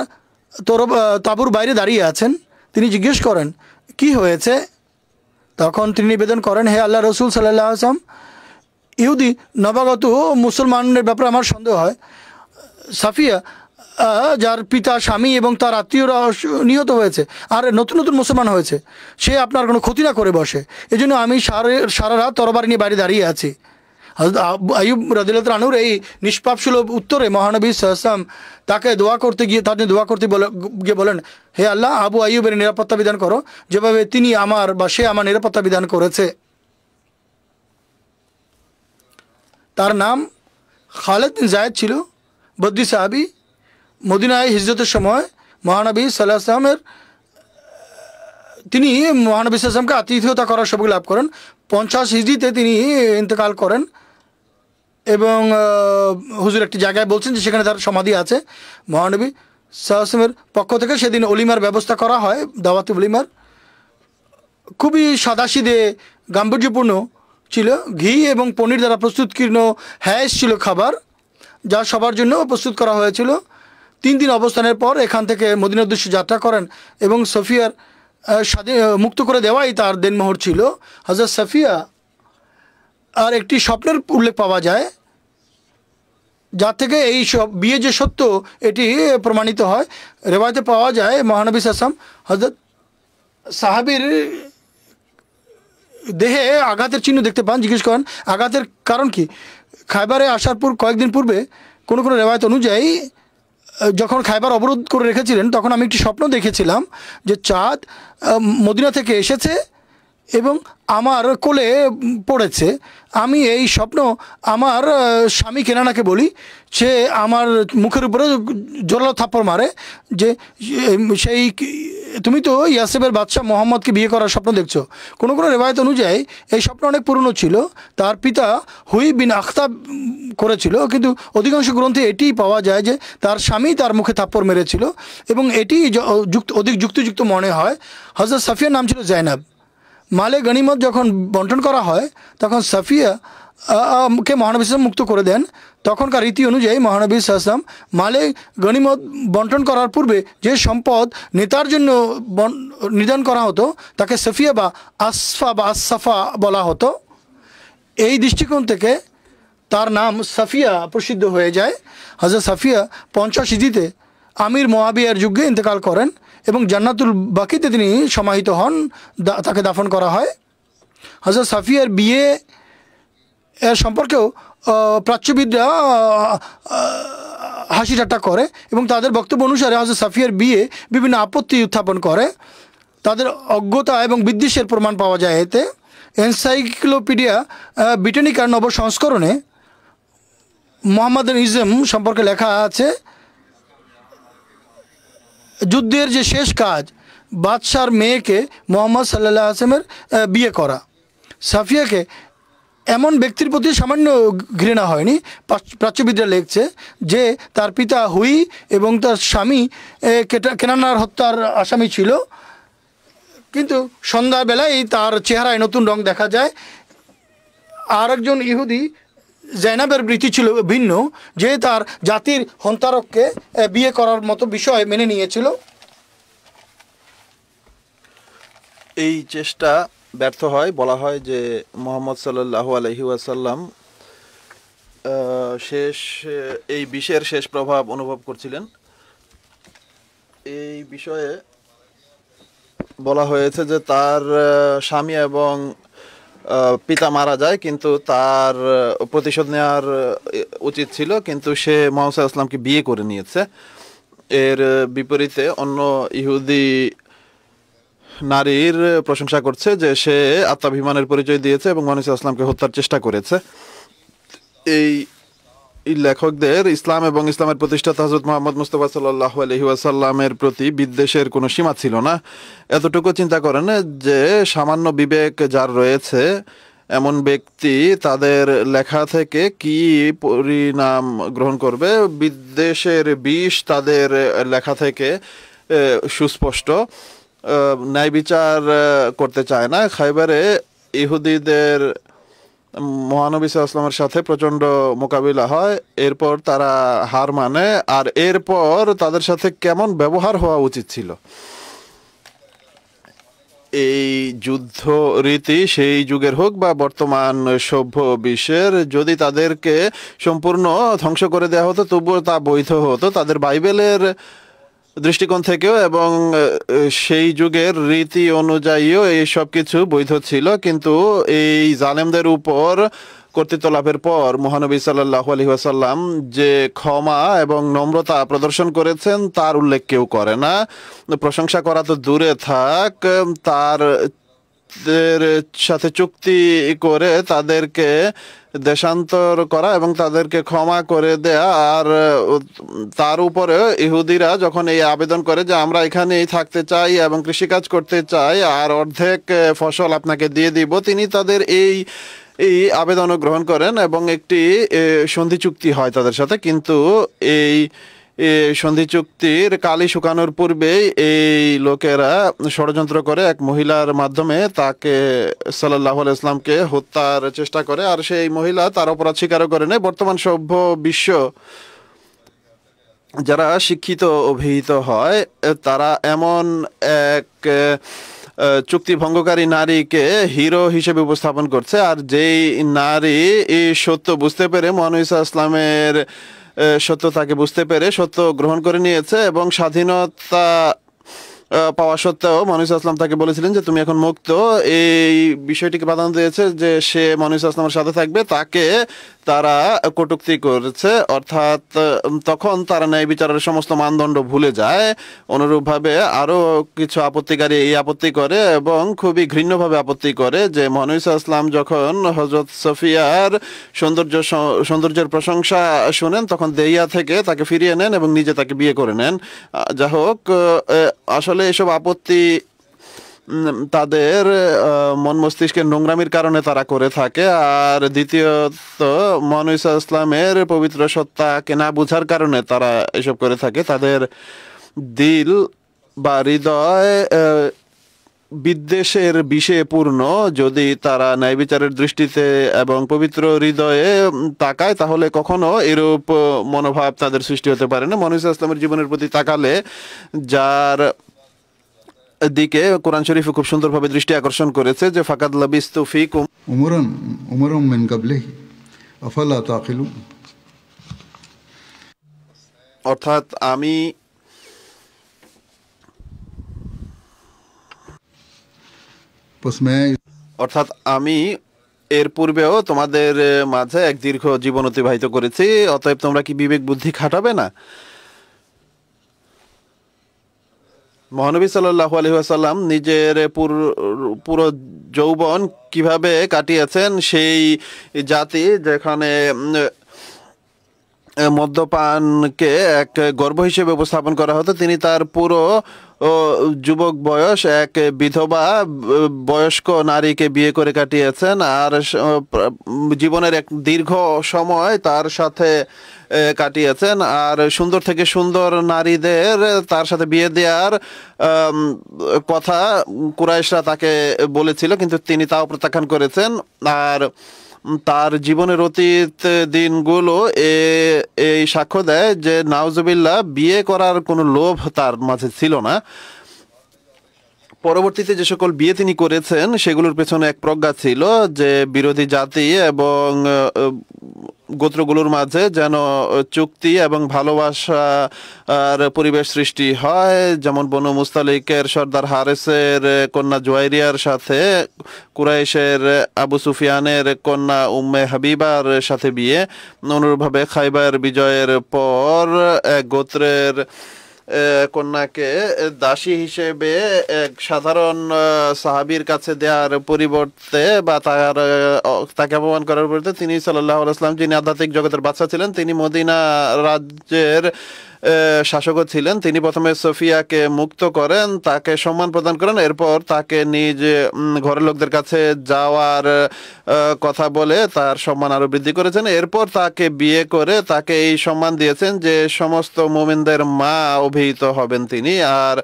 তাঁবুর বাইরে দাঁড়িয়ে আছেন। তিনি জিজ্ঞেস করেন কি হয়েছে? তখন তিনি নিবেদন করেন, হে আল্লাহ রসুল সাল্লাল্লাহু আলাইহি ওয়াসাল্লাম, ইহুদি নবাগত মুসলমানের ব্যাপারে আমার সন্দেহ হয়। সাফিয়া যার পিতা, স্বামী এবং তার আত্মীয়রা নিহত হয়েছে আর নতুন নতুন মুসলমান হয়েছে, সে আপনার কোনো ক্ষতি না করে বসে। এই জন্য আমি সারা রাত তরবারি নিয়ে বাইরে দাঁড়িয়ে আছি। হযরত আবু আইয়ুব রাদিয়াল্লাহু তাআলা আনহুর এই নিষ্পাপ সুলভ উত্তরে মহানবী সাল্লাল্লাহু আলাইহি ওয়াসাল্লাম তাকে দোয়া করতে গিয়ে বলেন, হে আল্লাহ, আবু আইয়ুবের নিরাপত্তা বিধান করো যেভাবে তিনি আমার বা সে আমার নিরাপত্তা বিধান করেছে। তার নাম খালিদ বিন জায়েদ ছিল, বদরি সাহাবী। মদিনায় হিজরতের সময় মহানবী সাল্লাল্লাহু আলাইহি ওয়াসাল্লামের তিনি মহানবী সাল্লাল্লাহু আলাইহি ওয়াসাল্লামকে আতিথেয়তা করার সৌভাগ্য লাভ করেন। 50 হিজরিতে তিনি ইন্তেকাল করেন এবং হুজুর একটি জায়গায় বলছেন যে সেখানে তার সমাধি আছে। মহানবী সাল্লাল্লাহু আলাইহি ওয়াসাল্লামের পক্ষ থেকে সেদিন অলিমার ব্যবস্থা করা হয়, দাওয়াতি অলিমার। খুবই সাদাসিধে গাম্ভীর্যপূর্ণ ছিল। ঘি এবং পনির দ্বারা প্রস্তুতকৃত হ্যাশ ছিল খাবার, যা সবার জন্য প্রস্তুত করা হয়েছিল। 3 দিন অবস্থানের পর এখান থেকে মদিনার উদ্দেশ্যে যাত্রা করেন এবং সফিয়ার মুক্ত করে দেওয়াই তার দেনমোহর ছিল। হযরত সাফিয়া আর একটি স্বপ্নের উল্লেখ পাওয়া যায়, যার থেকে এই সব বিয়ে যে সত্য এটি প্রমাণিত হয়। রেওয়ায়েতে পাওয়া যায় মহানবী সাল্লাল্লাহু আলাইহি ওয়াসাল্লাম হযরত সাহাবীর দেহে আঘাতের চিহ্ন দেখতে পান। জিজ্ঞেস করেন আঘাতের কারণ কি? খায়বারে আসার পর কয়েকদিন পূর্বে কোনো রেওয়ায়েত অনুযায়ী যখন খায়বার অবরোধ করে রেখেছিলেন, তখন আমি একটি স্বপ্ন দেখেছিলাম যে চাঁদ মদিনা থেকে এসেছে এবং আমার কোলে পড়েছে। আমি এই স্বপ্ন আমার স্বামী কেনানাকে বলি, সে আমার মুখের উপরে জোরালো থাপ্পড় মারে যে সেই তুমি তো ইয়াসেবের বাদশাহ মোহাম্মদকে বিয়ে করার স্বপ্ন দেখছো। কোনো রেওয়ায়েত অনুযায়ী এই স্বপ্ন অনেক পুরনো ছিল, তার পিতা হুই বিন আখতাব করেছিল, কিন্তু অধিকাংশ গ্রন্থে এটি পাওয়া যায় যে তার স্বামী তার মুখে থাপ্পড় মেরেছিল এবং এটি অধিক যুক্তিযুক্ত মনে হয়। হযরত সাফিয়ার নাম ছিল জাইনাব। মালে গনিমত যখন বন্টন করা হয় তখন সাফিয়া কে মহানবী সাল্লাল্লাহু মুক্ত করে দেন। তখনকার রীতি অনুযায়ী মহানবী সাল্লাল্লাহু আলাইহি ওয়াসাল্লাম মালে গনিমত বন্টন করার পূর্বে যে সম্পদ নেতার জন্য নির্ধারণ করা হতো তাকে সাফিয়া বা আসফা বা আসসাফা বলা হতো। এই দৃষ্টিকোণ থেকে তার নাম সাফিয়া প্রসিদ্ধ হয়ে যায়। হযরত সাফিয়া 50 হিজরিতে আমির মুয়াবিয়ার যুগে ইন্তেকাল করেন এবং জান্নাতুল বাকিতে তিনি সমাহিত হন, তাকে দাফন করা হয়। হযরত সাফিয়ার বিয়ে এর সম্পর্কেও প্রাচ্যবিদরা হাসি ঠাট্টা করে এবং তাদের বক্তব্য অনুসারে হযরত সাফিয়ার বিয়ে বিভিন্ন আপত্তি উত্থাপন করে। তাদের অজ্ঞতা এবং বিদ্বেষের প্রমাণ পাওয়া যায় এতে। এনসাইক্লোপিডিয়া ব্রিটানিকার নব সংস্করণে মোহাম্মদানিজম সম্পর্কে লেখা আছে, যুদ্ধের যে শেষ কাজ বাদশার মেয়েকে মোহাম্মদ সাল্লাল্লাহু আলাইহি ওয়াসাল্লামের বিয়ে করা। সাফিয়াকে এমন ব্যক্তির প্রতি সামান্য ঘৃণা হয়নি। প্রাচ্যবিদরা লিখছে যে তার পিতা হুই এবং তার স্বামী কেনানার হত্যার আসামি ছিল, কিন্তু সন্ধ্যাবেলায় তার চেহারায় নতুন রং দেখা যায়। আর একজন ইহুদি জাইনাবের রীতি ছিল ভিন্ন, যে তার জাতির হন্তারককে বিয়ে করার মতো বিষয় মেনে নিয়েছিল। এই চেষ্টা ব্যর্থ হয়। বলা হয় যে মুহাম্মদ সাল্লাল্লাহু আলাইহি ওয়াসাল্লাম এই বিষের শেষ প্রভাব অনুভব করছিলেন। এই বিষয়ে বলা হয়েছে যে তার স্বামী এবং পিতা মারা যায়, কিন্তু তার প্রতিশোধ নেওয়ার উচিত ছিল, কিন্তু সে মুহাম্মদ সাল্লাল্লাহু আলাইহি ওয়াসাল্লামকে বিয়ে করে নিয়েছে। এর বিপরীতে অন্য ইহুদি নারীর প্রশংসা করছে যে সে আত্মাভিমানের পরিচয় দিয়েছে এবং মুহাম্মদ সাল্লাল্লাহু আলাইহি ওয়াসাল্লামকে হত্যার চেষ্টা করেছে। এই এই লেখকদের ইসলাম এবং ইসলামের প্রতিষ্ঠাতা হযরত মুহাম্মদ মুস্তাফা সাল্লাল্লাহু আলাইহি ওয়াসাল্লামের প্রতি বিদ্বেষের কোনো সীমা ছিল না। এতটুকু চিন্তা করেন যে সামান্য বিবেক যার রয়েছে এমন ব্যক্তি তাদের লেখা থেকে কি পরিণাম গ্রহণ করবে। বিদ্বেষের বিষ তাদের লেখা থেকে সুস্পষ্ট। ন্যায় বিচার করতে চায় না। খাইবারে ইহুদিদের মহানবী সাল্লাল্লাহু আলাইহি ওয়াসাল্লামের সাথে প্রচণ্ড মোকাবিলা হয়, এরপর তারা হার মানে। আর এরপর তাদের সাথে কেমন ব্যবহার হওয়া উচিত ছিল, এই যুদ্ধ রীতি সেই যুগের হোক বা বর্তমান সভ্য বিশ্বের, যদি তাদেরকে সম্পূর্ণ ধ্বংস করে দেওয়া হতো তবুও তা বৈধ হতো তাদের বাইবেলের দৃষ্টিকোণ থেকেও, এবং সেই যুগের রীতি অনুযায়ীও এই সব কিছু বৈধ ছিল। কিন্তু এই জালেমদের উপর কর্তৃত্ব লাভের পর মহানবী সাল্লাল্লাহু আলাইহি ওয়াসাল্লাম যে ক্ষমা এবং নম্রতা প্রদর্শন করেছেন তার উল্লেখ কেউ করে না। প্রশংসা করা তো দূরে থাক, তার সাথে চুক্তি করে তাদেরকে দেশান্তর করা এবং তাদেরকে ক্ষমা করে দেয়া। আর তার উপরে ইহুদিরা যখন এই আবেদন করে যে আমরা এখানেই থাকতে চাই এবং কৃষিকাজ করতে চাই আর অর্ধেক ফসল আপনাকে দিয়ে দিব, তিনি তাদের এই আবেদনও গ্রহণ করেন এবং একটি সন্ধি চুক্তি হয় তাদের সাথে। কিন্তু এই সন্ধি চুক্তির কালি শুকানোর পূর্বেই এই লোকেরা ষড়যন্ত্র করে এক মহিলার মাধ্যমে তাকে সাল্লাল্লাহু আলাইহি ওয়াসাল্লামকে হত্যার চেষ্টা করে, আর সেই মহিলা তার অপরাধ স্বীকারও করে নেয়। বর্তমান সভ্য বিশ্ব যারা শিক্ষিত অভিহিত হয় তারা এমন এক চুক্তি ভঙ্গকারী নারীকে হিরো হিসেবে উপস্থাপন করছে। আর যেই নারী এই সত্য বুঝতে পেরে মহানবী সাল্লাল্লাহু আলাইহি ওয়াসাল্লামের সত্য তাকে বুঝতে পেরে সত্য গ্রহণ করে নিয়েছে এবং স্বাধীনতা পাওয়া সত্ত্বেও মহানবী সাল্লাল্লাহু আলাইহি ওয়াসাল্লাম তাকে বলেছিলেন যে তুমি এখন মুক্ত, এই বিষয়টিকে প্রাধান্য দিয়েছে যে সে মহানবী সাল্লাল্লাহু আলাইহি ওয়াসাল্লামের সাথে থাকবে, তাকে তারা কটূক্তি করেছে। অর্থাৎ তখন তারা ন্যায় বিচারের সমস্ত মানদণ্ড ভুলে যায়। অনুরূপভাবে আরও কিছু আপত্তিকারী এই আপত্তি করে এবং খুবই ঘৃণ্যভাবে আপত্তি করে যে মহানবী সাল্লাল্লাহু আলাইহি ওয়াসাল্লাম যখন হযরত সফিয়ার সৌন্দর্যের প্রশংসা শুনেন তখন দেইয়া থেকে তাকে ফিরিয়ে নেন এবং নিজে তাকে বিয়ে করে নেন। যা হোক, আসলে এসব আপত্তি তাদের মন মস্তিষ্কের নোংরামির কারণে তারা করে থাকে। আর দ্বিতীয়ত মহানবী সাল্লাল্লাহু আলাইহি ওয়াসাল্লামের পবিত্র সত্তাকে না বুঝার কারণে তারা এসব করে থাকে। তাদের দিল বা হৃদয় বিদ্বেষের বিষে পূর্ণ। যদি তারা ন্যায় বিচারের দৃষ্টিতে এবং পবিত্র হৃদয়ে তাকায় তাহলে কখনো এরূপ মনোভাব তাদের সৃষ্টি হতে পারে না। মহানবী সাল্লাল্লাহু আলাইহি ওয়াসাল্লামের জীবনের প্রতি তাকালে যার দিকে কোরআন শরীফে খুব সুন্দরভাবে দৃষ্টি আকর্ষণ করেছে যে ফাকাদ লাবিস্তু ফিকুম উমরান মিন ক্বাবলিহি আফালা তাকিলুন, অর্থাৎ আমি এর পূর্বেও তোমাদের মাঝে এক দীর্ঘ জীবন অতিবাহিত করেছি, অতএব তোমরা কি বিবেক বুদ্ধি খাটাবে না? মহানবী সাল্লাল্লাহু আলাইহি ওয়াসাল্লাম নিজের পুরো যৌবন কিভাবে কাটিয়েছেন, সেই জাতি যেখানে মদ্যপানকে এক গর্ব হিসেবে উপস্থাপন করা হতো, তিনি তার পুরো যুবক বয়স এক বিধবা বয়স্ক নারীকে বিয়ে করে কাটিয়েছেন। আর জীবনের এক দীর্ঘ সময় তার সাথে কাটিয়েছেন। আর সুন্দর থেকে সুন্দর নারীদের তার সাথে বিয়ে দেওয়ার কথা কুরাইশরা তাকে বলেছিল, কিন্তু তিনি তাও প্রত্যাখ্যান করেছেন। আর তার জীবনের অতীত দিনগুলো এই সাক্ষ্য দেয় যে নাউজুবিল্লাহ বিয়ে করার কোনো লোভ তার মাঝে ছিল না। পরবর্তীতে যে সকল বিয়ে তিনি করেছেন সেগুলোর পেছনে এক প্রজ্ঞা ছিল যে বিরোধী জাতি এবং গোত্রগুলোর মাঝে যেন চুক্তি এবং ভালোবাসার পরিবেশ সৃষ্টি হয়। যেমন বনু মুস্তালিকের সর্দার হারেসের কন্যা জুয়াইরিয়ার সাথে কুরাইশের আবু সুফিয়ানের কন্যা উম্মে হাবিবার সাথে বিয়ে। অনুরূপভাবে খাইবার বিজয়ের পর এক গোত্রের কন্যাকে দাসী হিসেবে এক সাধারণ সাহাবীর কাছে দেওয়ার পরিবর্তে বা তাকে অপমান করার পরিবর্তে তিনি সাল্লাল্লাহু আলাইহি ওয়াসাল্লাম, যিনি আধ্যাত্মিক জগতের বাদশা ছিলেন, তিনি মদিনা রাজ্যের শাসকও ছিলেন, তিনি প্রথমে সোফিয়াকে মুক্ত করেন, তাকে সম্মান প্রদান করেন, এরপর তাকে নিজ ঘরের লোকদের কাছে যাওয়ার কথা বলে তার সম্মান আরো বৃদ্ধি করেছেন। এরপর তাকে বিয়ে করে তাকে এই সম্মান দিয়েছেন যে সমস্ত মুমিনদের মা অভিহিত হবেন তিনি, আর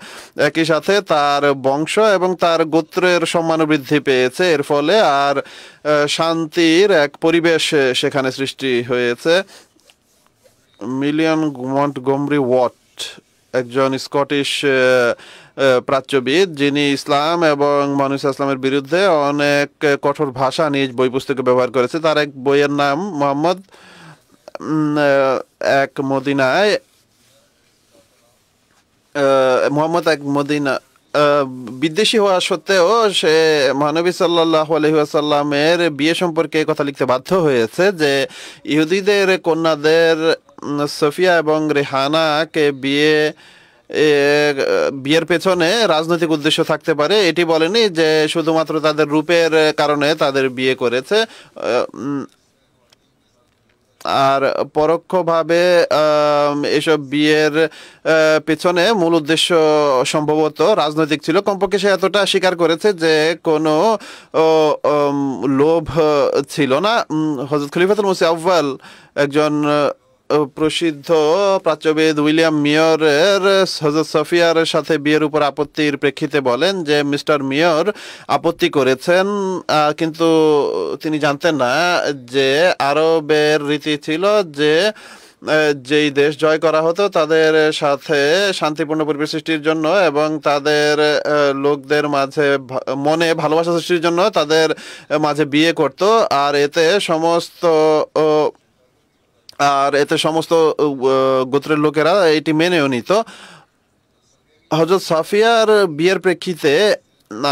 একই সাথে তার বংশ এবং তার গোত্রের সম্মান বৃদ্ধি পেয়েছে। এর ফলে আর শান্তির এক পরিবেশ সেখানে সৃষ্টি হয়েছে। মিলিয়ন মন্টগমরি ওয়াট একজন স্কটিশ প্রাচ্যবিদ, যিনি ইসলাম এবং মানুষ ইসলামের বিরুদ্ধে অনেক কঠোর ভাষা নিজ বই পুস্তকে ব্যবহার করেছে। তার এক বইয়ের নাম মোহাম্মদ এক মদিনা। বিদেশি হওয়া সত্ত্বেও সে মহানবী সাল্লাল্লাহু আলাইহি ওয়াসাল্লামের বিয়ে সম্পর্কে কথা লিখতে বাধ্য হয়েছে যে ইহুদিদের কন্যাদের সোফিয়া এবং রেহানাকে বিয়ের পেছনে রাজনৈতিক উদ্দেশ্য থাকতে পারে। এটি বলেনি যে শুধুমাত্র তাদের রূপের কারণে তাদের বিয়ে করেছে, আর পরোক্ষভাবে এসব বিয়ের পেছনে মূল উদ্দেশ্য সম্ভবত রাজনৈতিক ছিল। কমপক্ষে সে এতটা স্বীকার করেছে যে কোনো লোভ ছিল না। হযরত খলিফাতুল মসিহ আউয়াল, একজন প্রসিদ্ধ প্রাচ্যবিদ উইলিয়াম মিয়রের হযরত সোফিয়ার সাথে বিয়ের উপর আপত্তির প্রেক্ষিতে বলেন যে মিস্টার মিয়র আপত্তি করেছেন, কিন্তু তিনি জানতেন না যে আরবের রীতি ছিল যে যেই দেশ জয় করা হতো তাদের সাথে শান্তিপূর্ণ পরিবেশ সৃষ্টির জন্য এবং তাদের লোকদের মাঝে মনে ভালোবাসা সৃষ্টির জন্য তাদের মাঝে বিয়ে করত, আর এতে সমস্ত গোত্রের লোকেরা এটি মেনেও নিত। হযরত সাফিয়ার বিয়ের প্রেক্ষিতে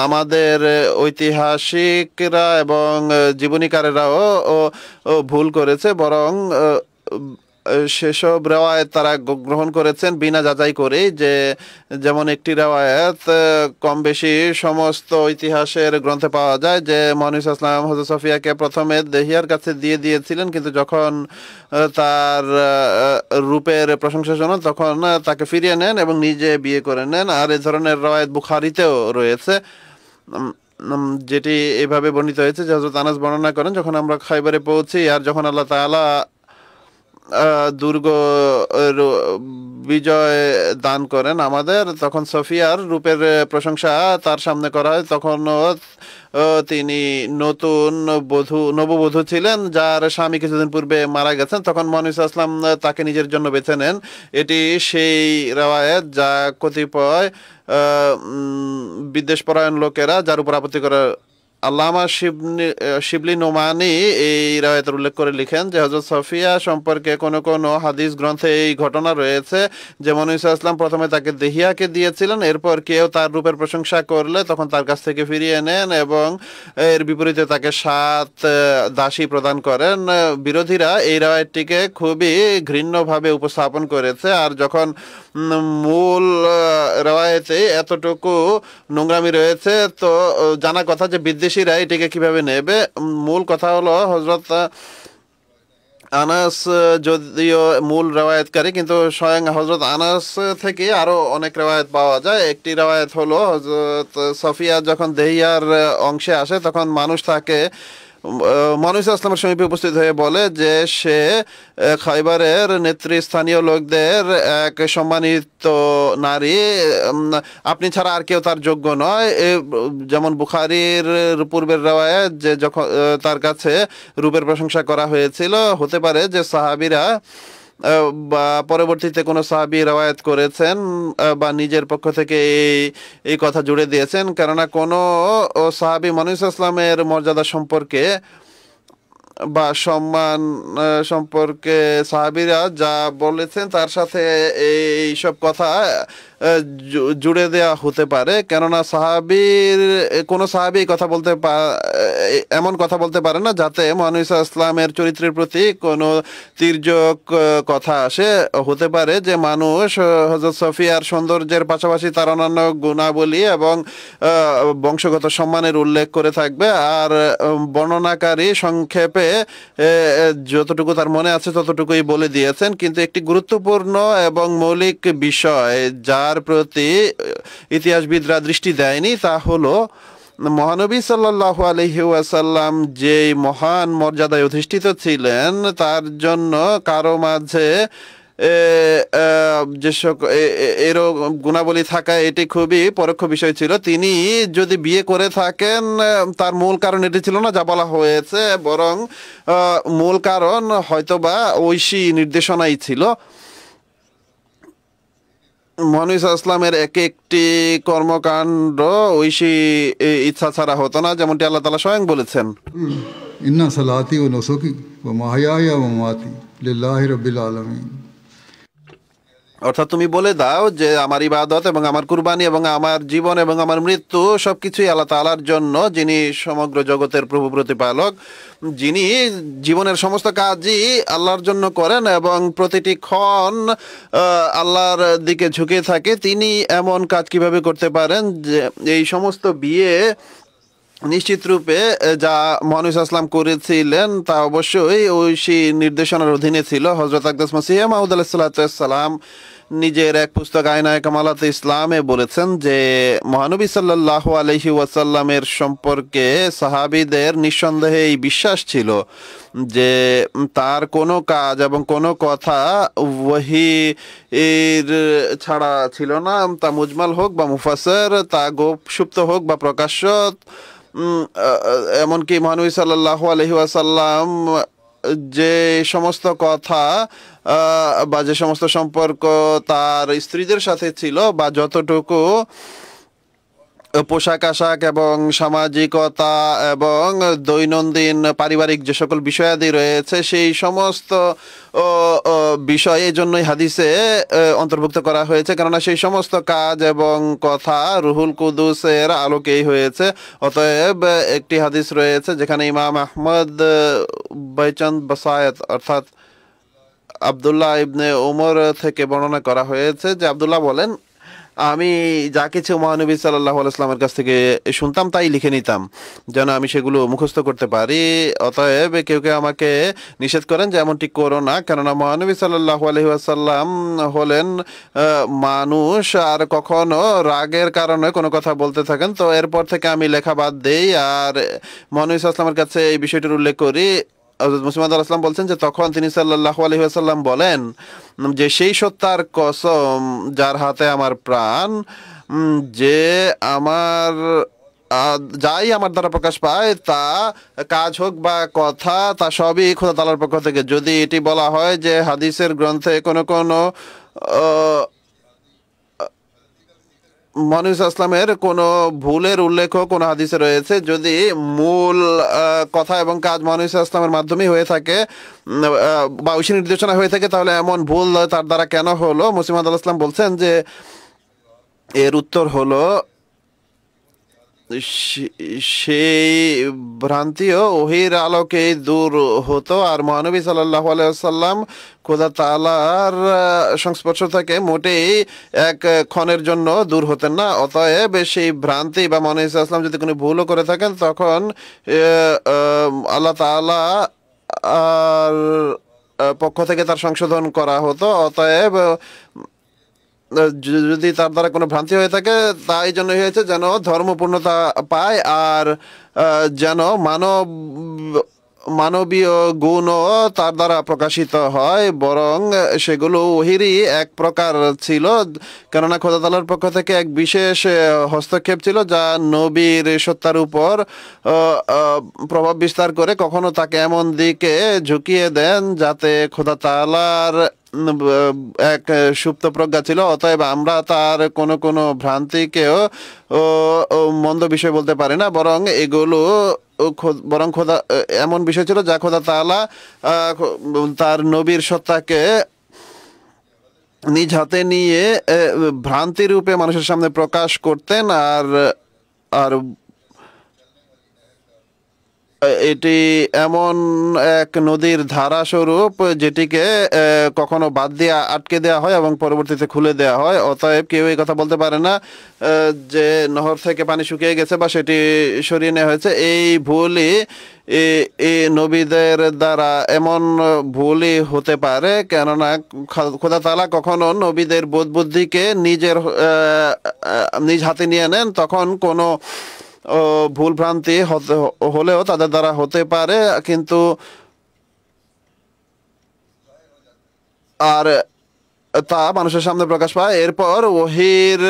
আমাদের ঐতিহাসিকরা এবং জীবনীকারেরাও ভুল করেছে, বরং সেসব রেওয়ায়েত তারা গ্রহণ করেছেন বিনা যাচাই করেই। যেমন একটি রেওয়ায়েত কম বেশি সমস্ত ইতিহাসের গ্রন্থে পাওয়া যায় যে মহানবী সাল্লাল্লাহু আলাইহি ওয়াসাল্লাম হযরত সফিয়াকে প্রথমে দেহিয়ার কাছে দিয়েছিলেন, কিন্তু যখন তার রূপের প্রশংসা শোনেন তখন তাকে ফিরিয়ে নেন এবং নিজে বিয়ে করে নেন। আর এ ধরনের রেওয়ায়েত বুখারীতেও রয়েছে, যেটি এভাবে বর্ণিত হয়েছে যে হযরত আনাস বর্ণনা করেন, যখন আমরা খাইবারে পৌঁছি আর যখন আল্লাহ তাআলা দুর্গ বিজয় দান করেন আমাদের, তখন সফিয়ার রূপের প্রশংসা তার সামনে করা হয়। তখন তিনি নববধূ ছিলেন, যার স্বামী কিছুদিন পূর্বে মারা গেছেন। তখন মহানবী সাল্লাল্লাহু আলাইহি ওয়াসাল্লাম তাকে নিজের জন্য বেছে নেন। এটি সেই রেওয়ায়েত যা কতিপয় বিদ্বেষপরায়ণ লোকেরা যার উপর আপত্তি করে। আল্লামা শিবলি নোমানি এই রায়তের উল্লেখ করে লিখেন যে হযরত সফিয়া সম্পর্কে কোনো হাদিস গ্রন্থে এই ঘটনা রয়েছে যে মহানবী সাল্লাল্লাহু আলাইহি ওয়াসাল্লাম প্রথমে তাকে দেহিয়াকে দিয়েছিলেন, এরপর কেউ তার রূপের প্রশংসা করলে তখন তার কাছ থেকে ফিরিয়ে নেন এবং এর বিপরীতে তাকে 7 দাসী প্রদান করেন। বিরোধীরা এই রায়তটিকে খুবই ঘৃণ্যভাবে উপস্থাপন করেছে, আর যখন মূল রায়তে এতটুকু নোংরামি রয়েছে তো জানা কথা যে বিদ্বেষীরা এটিকে কিভাবে নেবে। মূল কথা হলো হযরত আনাস যদিও মূল রেওয়ায়েতকারী, কিন্তু স্বয়ং হযরত আনাস থেকে আরো অনেক রেওয়ায়েত পাওয়া যায়। একটি রেওয়ায়েত হলো হযরত সফিয়া যখন দেহিয়ার অংশে আসে তখন মানুষ তাকে মহানবী সাল্লাল্লাহু আলাইহি ওয়াসাল্লামের সমীপে উপস্থিত হয়ে বলে যে সে খাইবারের নেতৃস্থানীয় লোকদের এক সম্মানিত নারী, আপনি ছাড়া আর কেউ তার যোগ্য নয়। যেমন বুখারীর পূর্বের রেওয়ায়েত যে যখন তার কাছে রূপের প্রশংসা করা হয়েছিল, হতে পারে যে সাহাবীরা বা পরবর্তীতে কোনো সাহাবী রেওয়ায়েত করেছেন বা নিজের পক্ষ থেকে এই কথা জুড়ে দিয়েছেন, কেননা কোনো সাহাবী মহানবী সাল্লাল্লাহু আলাইহি ওয়াসাল্লামের মর্যাদা সম্পর্কে বা সম্মান সম্পর্কে সাহাবীরা যা বলেছেন তার সাথে এই সব কথা জুড়ে দেওয়া হতে পারে, কেননা কোনো সাহাবী এমন কথা বলতে পারে না যাতে মহানবী সাল্লাল্লাহু আলাইহি ওয়াসাল্লামের চরিত্রের প্রতি কোনো তির্যক কথা আসে। হতে পারে যে মানুষ হযরত সফিয়ার সৌন্দর্যের পাশাপাশি তার অন্যান্য গুণাবলী এবং বংশগত সম্মানের উল্লেখ করে থাকবে, আর বর্ণনাকারী সংক্ষেপে যতটুকু তার মনে আছে ততটুকুই বলে দিয়েছেন। কিন্তু একটি গুরুত্বপূর্ণ এবং মৌলিক বিষয় যার প্রতি ইতিহাসবিদরা দৃষ্টি দেয়নি তা হলো মহানবী সাল্লাল্লাহু আলাইহি ওয়াসাল্লাম যে মহান মর্যাদায় অধিষ্ঠিত ছিলেন তার জন্য কারো মাঝে এরও গুণাবলী থাকা এটি খুবই পরোক্ষ বিষয় ছিল। তিনি যদি বিয়ে করে থাকেন তার মূল কারণ এটি ছিল না যা বলা হয়েছে, বরং মূল কারণ হয়তোবা ঐশী নির্দেশনাই ছিল। মহানবী সাল্লাল্লাহু আলাইহি ওয়াসাল্লামের এক একটি কর্মকাণ্ড ঐশী ইচ্ছা ছাড়া হতো না, যেমনটি আল্লাহ তাআলা স্বয়ং বলেছেন, ইন্না সালাতি ওয়া নুসুকি ওয়া মাহইয়ায়া ওয়া মামাতি লিল্লাহি রাব্বিল আলামিন। অর্থাৎ তুমি বলে দাও যে আমার ইবাদত এবং আমার কুরবানি এবং আমার জীবন এবং আমার মৃত্যু সবকিছুই আল্লাহ তাআলার জন্য, যিনি সমগ্র জগতের প্রভু প্রতিপালক, যিনি জীবনের সমস্ত কাজই আল্লাহর জন্য করেন এবং প্রতিটি ক্ষণ আল্লাহর দিকে ঝুঁকে থাকে। তিনি এমন কাজ কিভাবে করতে পারেন যে এই সমস্ত বিয়ে নিশ্চিত রূপে যা মহানবী সাল্লাল্লাহু আলাইহি ওয়াসাল্লাম করেছিলেন তা অবশ্যই ঐশী নির্দেশনার অধীনে ছিল। হযরত আকদাস মসিহ মাউদ আলাইহিস সালাতু ওয়াস সালাম নিজের এক পুস্তক আয়নায়ে কামালাতে ইসলামে বলেছেন যে মহানবী সাল্লাল্লাহু আলাইহি ওয়াসাল্লামের সম্পর্কে সাহাবীদের নিঃসন্দেহে এই বিশ্বাস ছিল যে তার কোনো কাজ এবং কোনো কথা ওহী এর ছাড়া ছিল না, তা মুজমাল হোক বা মুফাসসর, তা গোপসুপ্ত হোক বা প্রকাশ্য। এমনকি মহানবী সাল্লাল্লাহু আলাইহি ওয়াসাল্লাম যে সমস্ত কথা বা যে সমস্ত সম্পর্ক তার স্ত্রীদের সাথে ছিল বা যতটুকু পোশাক আশাক এবং সামাজিকতা এবং দৈনন্দিন পারিবারিক যে সকল বিষয়াদি রয়েছে সেই সমস্ত বিষয় এই জন্যই হাদিসে অন্তর্ভুক্ত করা হয়েছে, কেননা সেই সমস্ত কাজ এবং কথা রুহুল কুদুসের আলোকেই হয়েছে। অতএব একটি হাদিস রয়েছে যেখানে ইমাম আহমদ বাইচান্দ বাসায়াত অর্থাৎ আব্দুল্লাহ ইবনে উমর থেকে বর্ণনা করা হয়েছে যে আব্দুল্লাহ বলেন, আমি যা কিছু মহানবী সাল্লাল্লাহু আলাইহি ওয়াসাল্লামের কাছ থেকে শুনতাম তাই লিখে নিতাম যেন আমি সেগুলো মুখস্থ করতে পারি। অতএব কেউ কেউ আমাকে নিষেধ করেন যে এমনটি করো না, কেননা মহানবী সাল্লাল্লাহু আলাইহি ওয়াসাল্লাম হলেন মানুষ আর কখনো রাগের কারণে কোনো কথা বলতে থাকেন। তো এরপর থেকে আমি লেখা বাদ দেই আর মহানবী সাল্লাল্লাহু আলাইহি ওয়াসাল্লামের কাছে এই বিষয়টির উল্লেখ করি। হযরত মুসলিম আলাইহিস বলছেন যে তখন তিনি সাল্লাল্লাহু আলাইহি ওয়াসাল্লাম বলেন যে সেই সত্তার কসম যার হাতে আমার প্রাণ, যে আমার যাই আমার দ্বারা প্রকাশ পায় তা কাজ হোক বা কথা তা সবই খোদা তাআলার পক্ষ থেকে। যদি এটি বলা হয় যে হাদিসের গ্রন্থে কোনো মহানবী ইসলামের কোনো ভুলের উল্লেখ কোনো হাদিসে রয়েছে, যদি মূল কথা এবং কাজ মহানবী ইসলামের মাধ্যমেই হয়ে থাকে বা ঐশী নির্দেশনা হয়ে থাকে, তাহলে এমন ভুল তার দ্বারা কেন হলো? মুসলিম আলাইহিস সালাম বলছেন যে এর উত্তর হলো সেই ভ্রান্তিও ওহির আলোকে দূর হতো আর মহানবী সাল্লাল্লাহু আলাইহি ওয়াসাল্লাম খোদা তাআলার সংস্পর্শ থেকে মোটেই এক ক্ষণের জন্য দূর হতেন না। অতএব সেই ভ্রান্তি বা মহানবী সাল্লাল্লাহু আলাইহি ওয়াসাল্লাম যদি কোনো ভুলও করে থাকেন তখন আল্লাহ তাআলা আর পক্ষ থেকে তার সংশোধন করা হতো। অতএব যদি তার দ্বারা কোনো ভ্রান্তি হয়ে থাকে তা এই জন্য হয়েছে যেন ধর্মপূর্ণতা পায় আর যেন মানবীয় গুণও তার দ্বারা প্রকাশিত হয়, বরং সেগুলো ওহিরই এক প্রকার ছিল, কেননা খোদা তাআলার পক্ষ থেকে এক বিশেষ হস্তক্ষেপ ছিল যা নবীর সত্তার উপর প্রভাব বিস্তার করে কখনো তাকে এমন দিকে ঝুঁকিয়ে দেন যাতে খোদা তাআলার এক সুপ্ত প্রজ্ঞা ছিল। অতএব আমরা তার কোনো ভ্রান্তিকেও মন্দ বিষয় বলতে পারি না, বরং এগুলো খোদা এমন বিষয় ছিল যা খোদা তাআলা তার নবীর সত্তাকে নিজ হাতে নিয়ে ভ্রান্তি রূপে মানুষের সামনে প্রকাশ করতেন। আর এটি এমন এক নদীর ধারা স্বরূপ যেটিকে কখনো বাদ দিয়ে আটকে দেওয়া হয় এবং পরবর্তীতে খুলে দেওয়া হয়। অতএব কেউ এই কথা বলতে পারে না যে নহর থেকে পানি শুকিয়ে গেছে বা সেটি সরিয়ে নেওয়া হয়েছে। এই ভুলই এই নবীদের দ্বারা এমন ভুলই হতে পারে, কেননা খোদা তাআলা কখনো নবীদের বোধ বুদ্ধিকে নিজ হাতে নিয়ে নেন, তখন কোনো ভুল ভ্রান্তি হলেও তাদের দ্বারা হতে পারে, কিন্তু আর তা মানুষের সামনে প্রকাশ পায়। এরপর ওহীর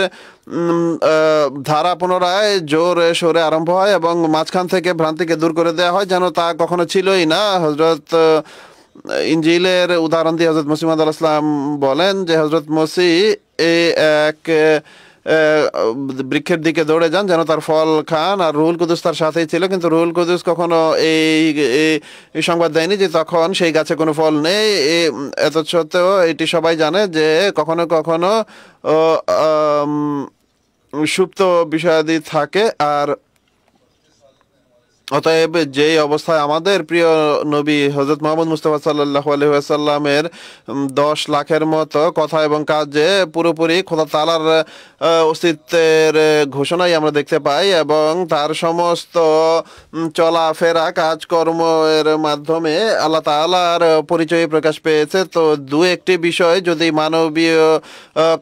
ধারা পুনরায় জোরে সোরে আরম্ভ হয় এবং মাঝখান থেকে ভ্রান্তিকে দূর করে দেওয়া হয় যেন তা কখনো ছিলই না। হযরত ইনজিলের উদাহরণ দিয়ে হযরত মসিহ মাউদ আলাইহিস সালাম বলেন যে হযরত মসিহ এক বৃক্ষের দিকে দৌড়ে যান যেন তার ফল খান, আর রুহুল কুদুস তার সাথেই ছিল, কিন্তু রুহুল কুদুস কখনো এই সংবাদ দেয়নি যে তখন সেই গাছে কোনো ফল নেই। এত সত্ত্বেও এটি সবাই জানে যে কখনো কখনো সুপ্ত বিষয়াদি থাকে। আর অতএব যেই অবস্থায় আমাদের প্রিয় নবী হযরত মুহাম্মদ মুস্তাফা সাল্লাল্লাহু আলাইহি ওয়াসাল্লামের 10 লাখের মতো কথা এবং কাজে পুরোপুরি খোদা তাআলার অস্তিত্বের ঘোষণাই আমরা দেখতে পাই, এবং তার সমস্ত চলাফেরা কাজকর্মের মাধ্যমে আল্লাহ তাআলার পরিচয় প্রকাশ পেয়েছে। তো দু একটি বিষয় যদি মানবীয়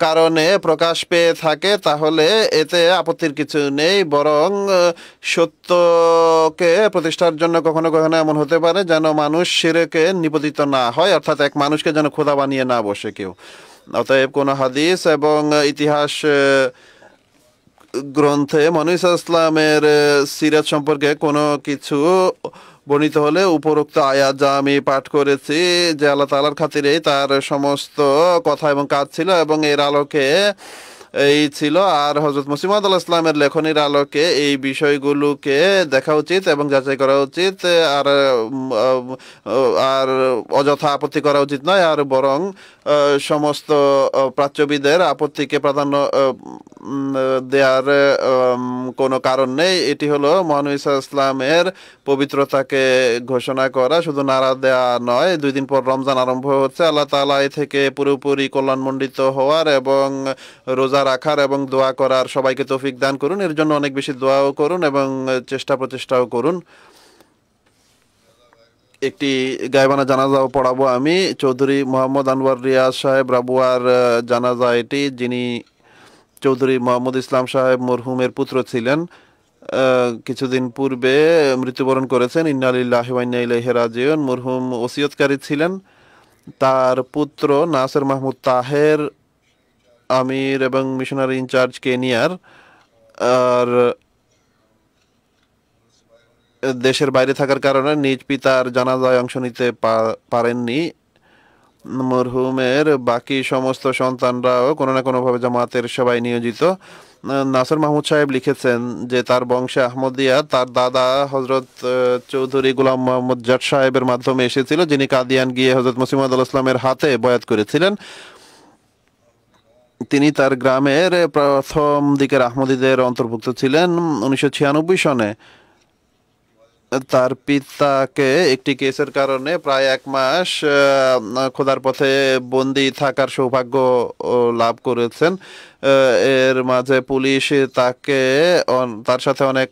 কারণে প্রকাশ পেয়ে থাকে তাহলে এতে আপত্তির কিছু নেই, বরং সত্যকে প্রতিষ্ঠার জন্য কখনো কখনো এমন হতে পারে যেন মানুষ শিরকে নিপতিত না হয়, অর্থাৎ এক মানুষকে যেন খোদা বানিয়ে না বসে কেউ। অতএব কোনো হাদিস এবং ইতিহাস গ্রন্থে মুহাম্মদ সাল্লাল্লাহু আলাইহি ওয়াসাল্লামের সিরাত সম্পর্কে কোনো কিছু বর্ণিত হলে উপরোক্ত আয়াত যা আমি পাঠ করেছি যে আল্লাহ তাআলার খাতিরেই তার সমস্ত কথা এবং কাজ ছিল এবং এর আলোকে এই ছিল, আর হযরত মসিহ মাউদ আলাইহিস সালামের লেখনীর আলোকে এই বিষয়গুলোকে দেখা উচিত এবং যাচাই করা উচিত, আর অযথা আপত্তি করা উচিত নয়, আর বরং সমস্ত প্রাচ্যবিদের আপত্তিকে প্রাধান্য দেওয়ার কোনো কারণ নেই। এটি হলো মহানবী সাল্লাল্লাহু আলাইহি ওয়াসাল্লামের পবিত্রতাকে ঘোষণা করা, শুধু নারা দেওয়া নয়। 2 দিন পর রমজান আরম্ভ হচ্ছে, আল্লাহ তাআলা এ থেকে পুরোপুরি কল্যাণমণ্ডিত হওয়ার এবং রোজা রাখার এবং দোয়া করার সবাইকে তৌফিক দান করুন। এর জন্য অনেক বেশি দোয়াও করুন এবং চেষ্টা প্রচেষ্টাও করুন। একটি গায়বানা জানাজাও পড়াবো আমি। চৌধুরী মোহাম্মদ আনোয়ার রিয়াজ সাহেব রাবুয়ার জানাজা এটি, যিনি চৌধুরী মোহাম্মদ ইসলাম সাহেব মরহুমের পুত্র ছিলেন, কিছুদিন পূর্বে মৃত্যুবরণ করেছেন। ইন্না লিল্লাহি ওয়া ইন্না ইলাইহি রাজিউন। মরহুম ওসিয়তকারী ছিলেন। তার পুত্র নাসির মাহমুদ তাহের আমির এবং মিশনারি ইনচার্জ কেনিয়ার, আর দেশের বাইরে থাকার কারণে নিজ পিতার জানাজায় অংশ নিতে পারেননি। মরহুমের বাকি সমস্ত সন্তানরাও কোনো না কোনোভাবে জামাতের সেবায় নিয়োজিত। নাসির মাহমুদ সাহেব লিখেছেন যে তার বংশে আহমদিয়া তার দাদা হযরত চৌধুরী গোলাম মোহাম্মদ জাট সাহেবের মাধ্যমে এসেছিল, যিনি কাদিয়ান গিয়ে হযরত মসিহ মাউদ আলাইহিস সালামের হাতে বয়াত করেছিলেন। তিনি তার গ্রামের প্রথম দিকের আহমদীদের অন্তর্ভুক্ত ছিলেন। 1996 সনে তার পিতাকে একটি কেসের কারণে প্রায় 1 মাস খোদার পথে বন্দী থাকার সৌভাগ্য লাভ করেছেন। এর মাঝে পুলিশ তার সাথে অনেক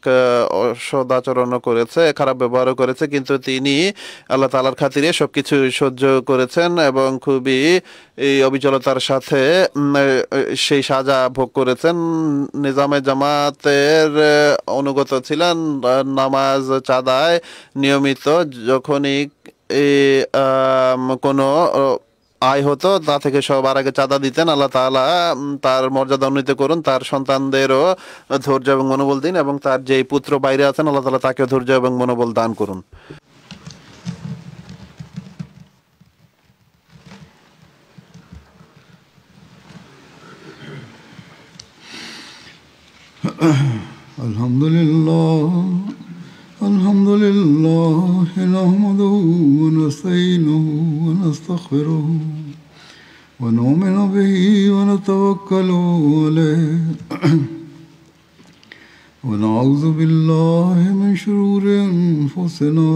অসদাচরণও করেছে, খারাপ ব্যবহারও করেছে, কিন্তু তিনি আল্লাহ তাআলার খাতিরে সবকিছু সহ্য করেছেন এবং খুবই এই অবিচলতার সাথে সেই সাজা ভোগ করেছেন। নিজামে জামাতের অনুগত ছিলেন, নামাজ চাঁদায় নিয়মিত, যখনই কোনো আয় হতো তা থেকে সবার আগে চাঁদা দিতেন। আল্লাহ তাআলা তার মর্যাদা উন্নীত করুন, তার সন্তানদেরও ধৈর্য এবং মনোবল দিন, এবং তার যেই পুত্র বাইরে আছেন আল্লাহ তাআলা তাকেও ধৈর্য এবং মনোবল দান করুন। আলহামদুলিল্লাহ নাহমাদুহু ওয়া নাস্তাঈনুহু ওয়া নাস্তাগফিরুহু ونؤمن به ونتوكل عليه ونعوذ بالله من شرور أنفسنا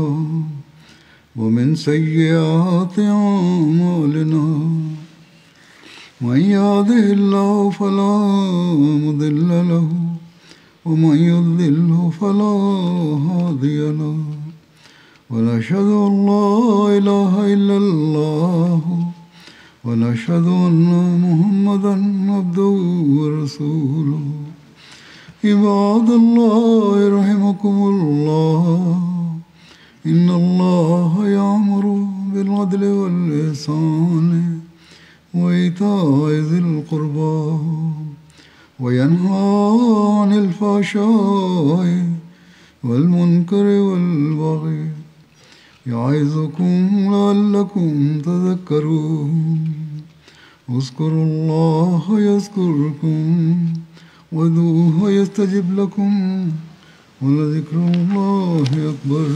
ومن سيئات أعمالنا من يهده الله فلا مضل له ومن يضلل فلا هادي له ونشهد أن لا إله إلا الله ونشهد أن محمدا عبده ورسوله عباد الله رحمكم الله إن الله يأمر بالعدل والإحسان وإيتاء ذي القربى وينهى عن الفحشاء والمنكر والبغي يعظكم لعلكم تذكرون اذكروا الله يذكركم وادعوه يستجب لكم ولذكر الله أكبر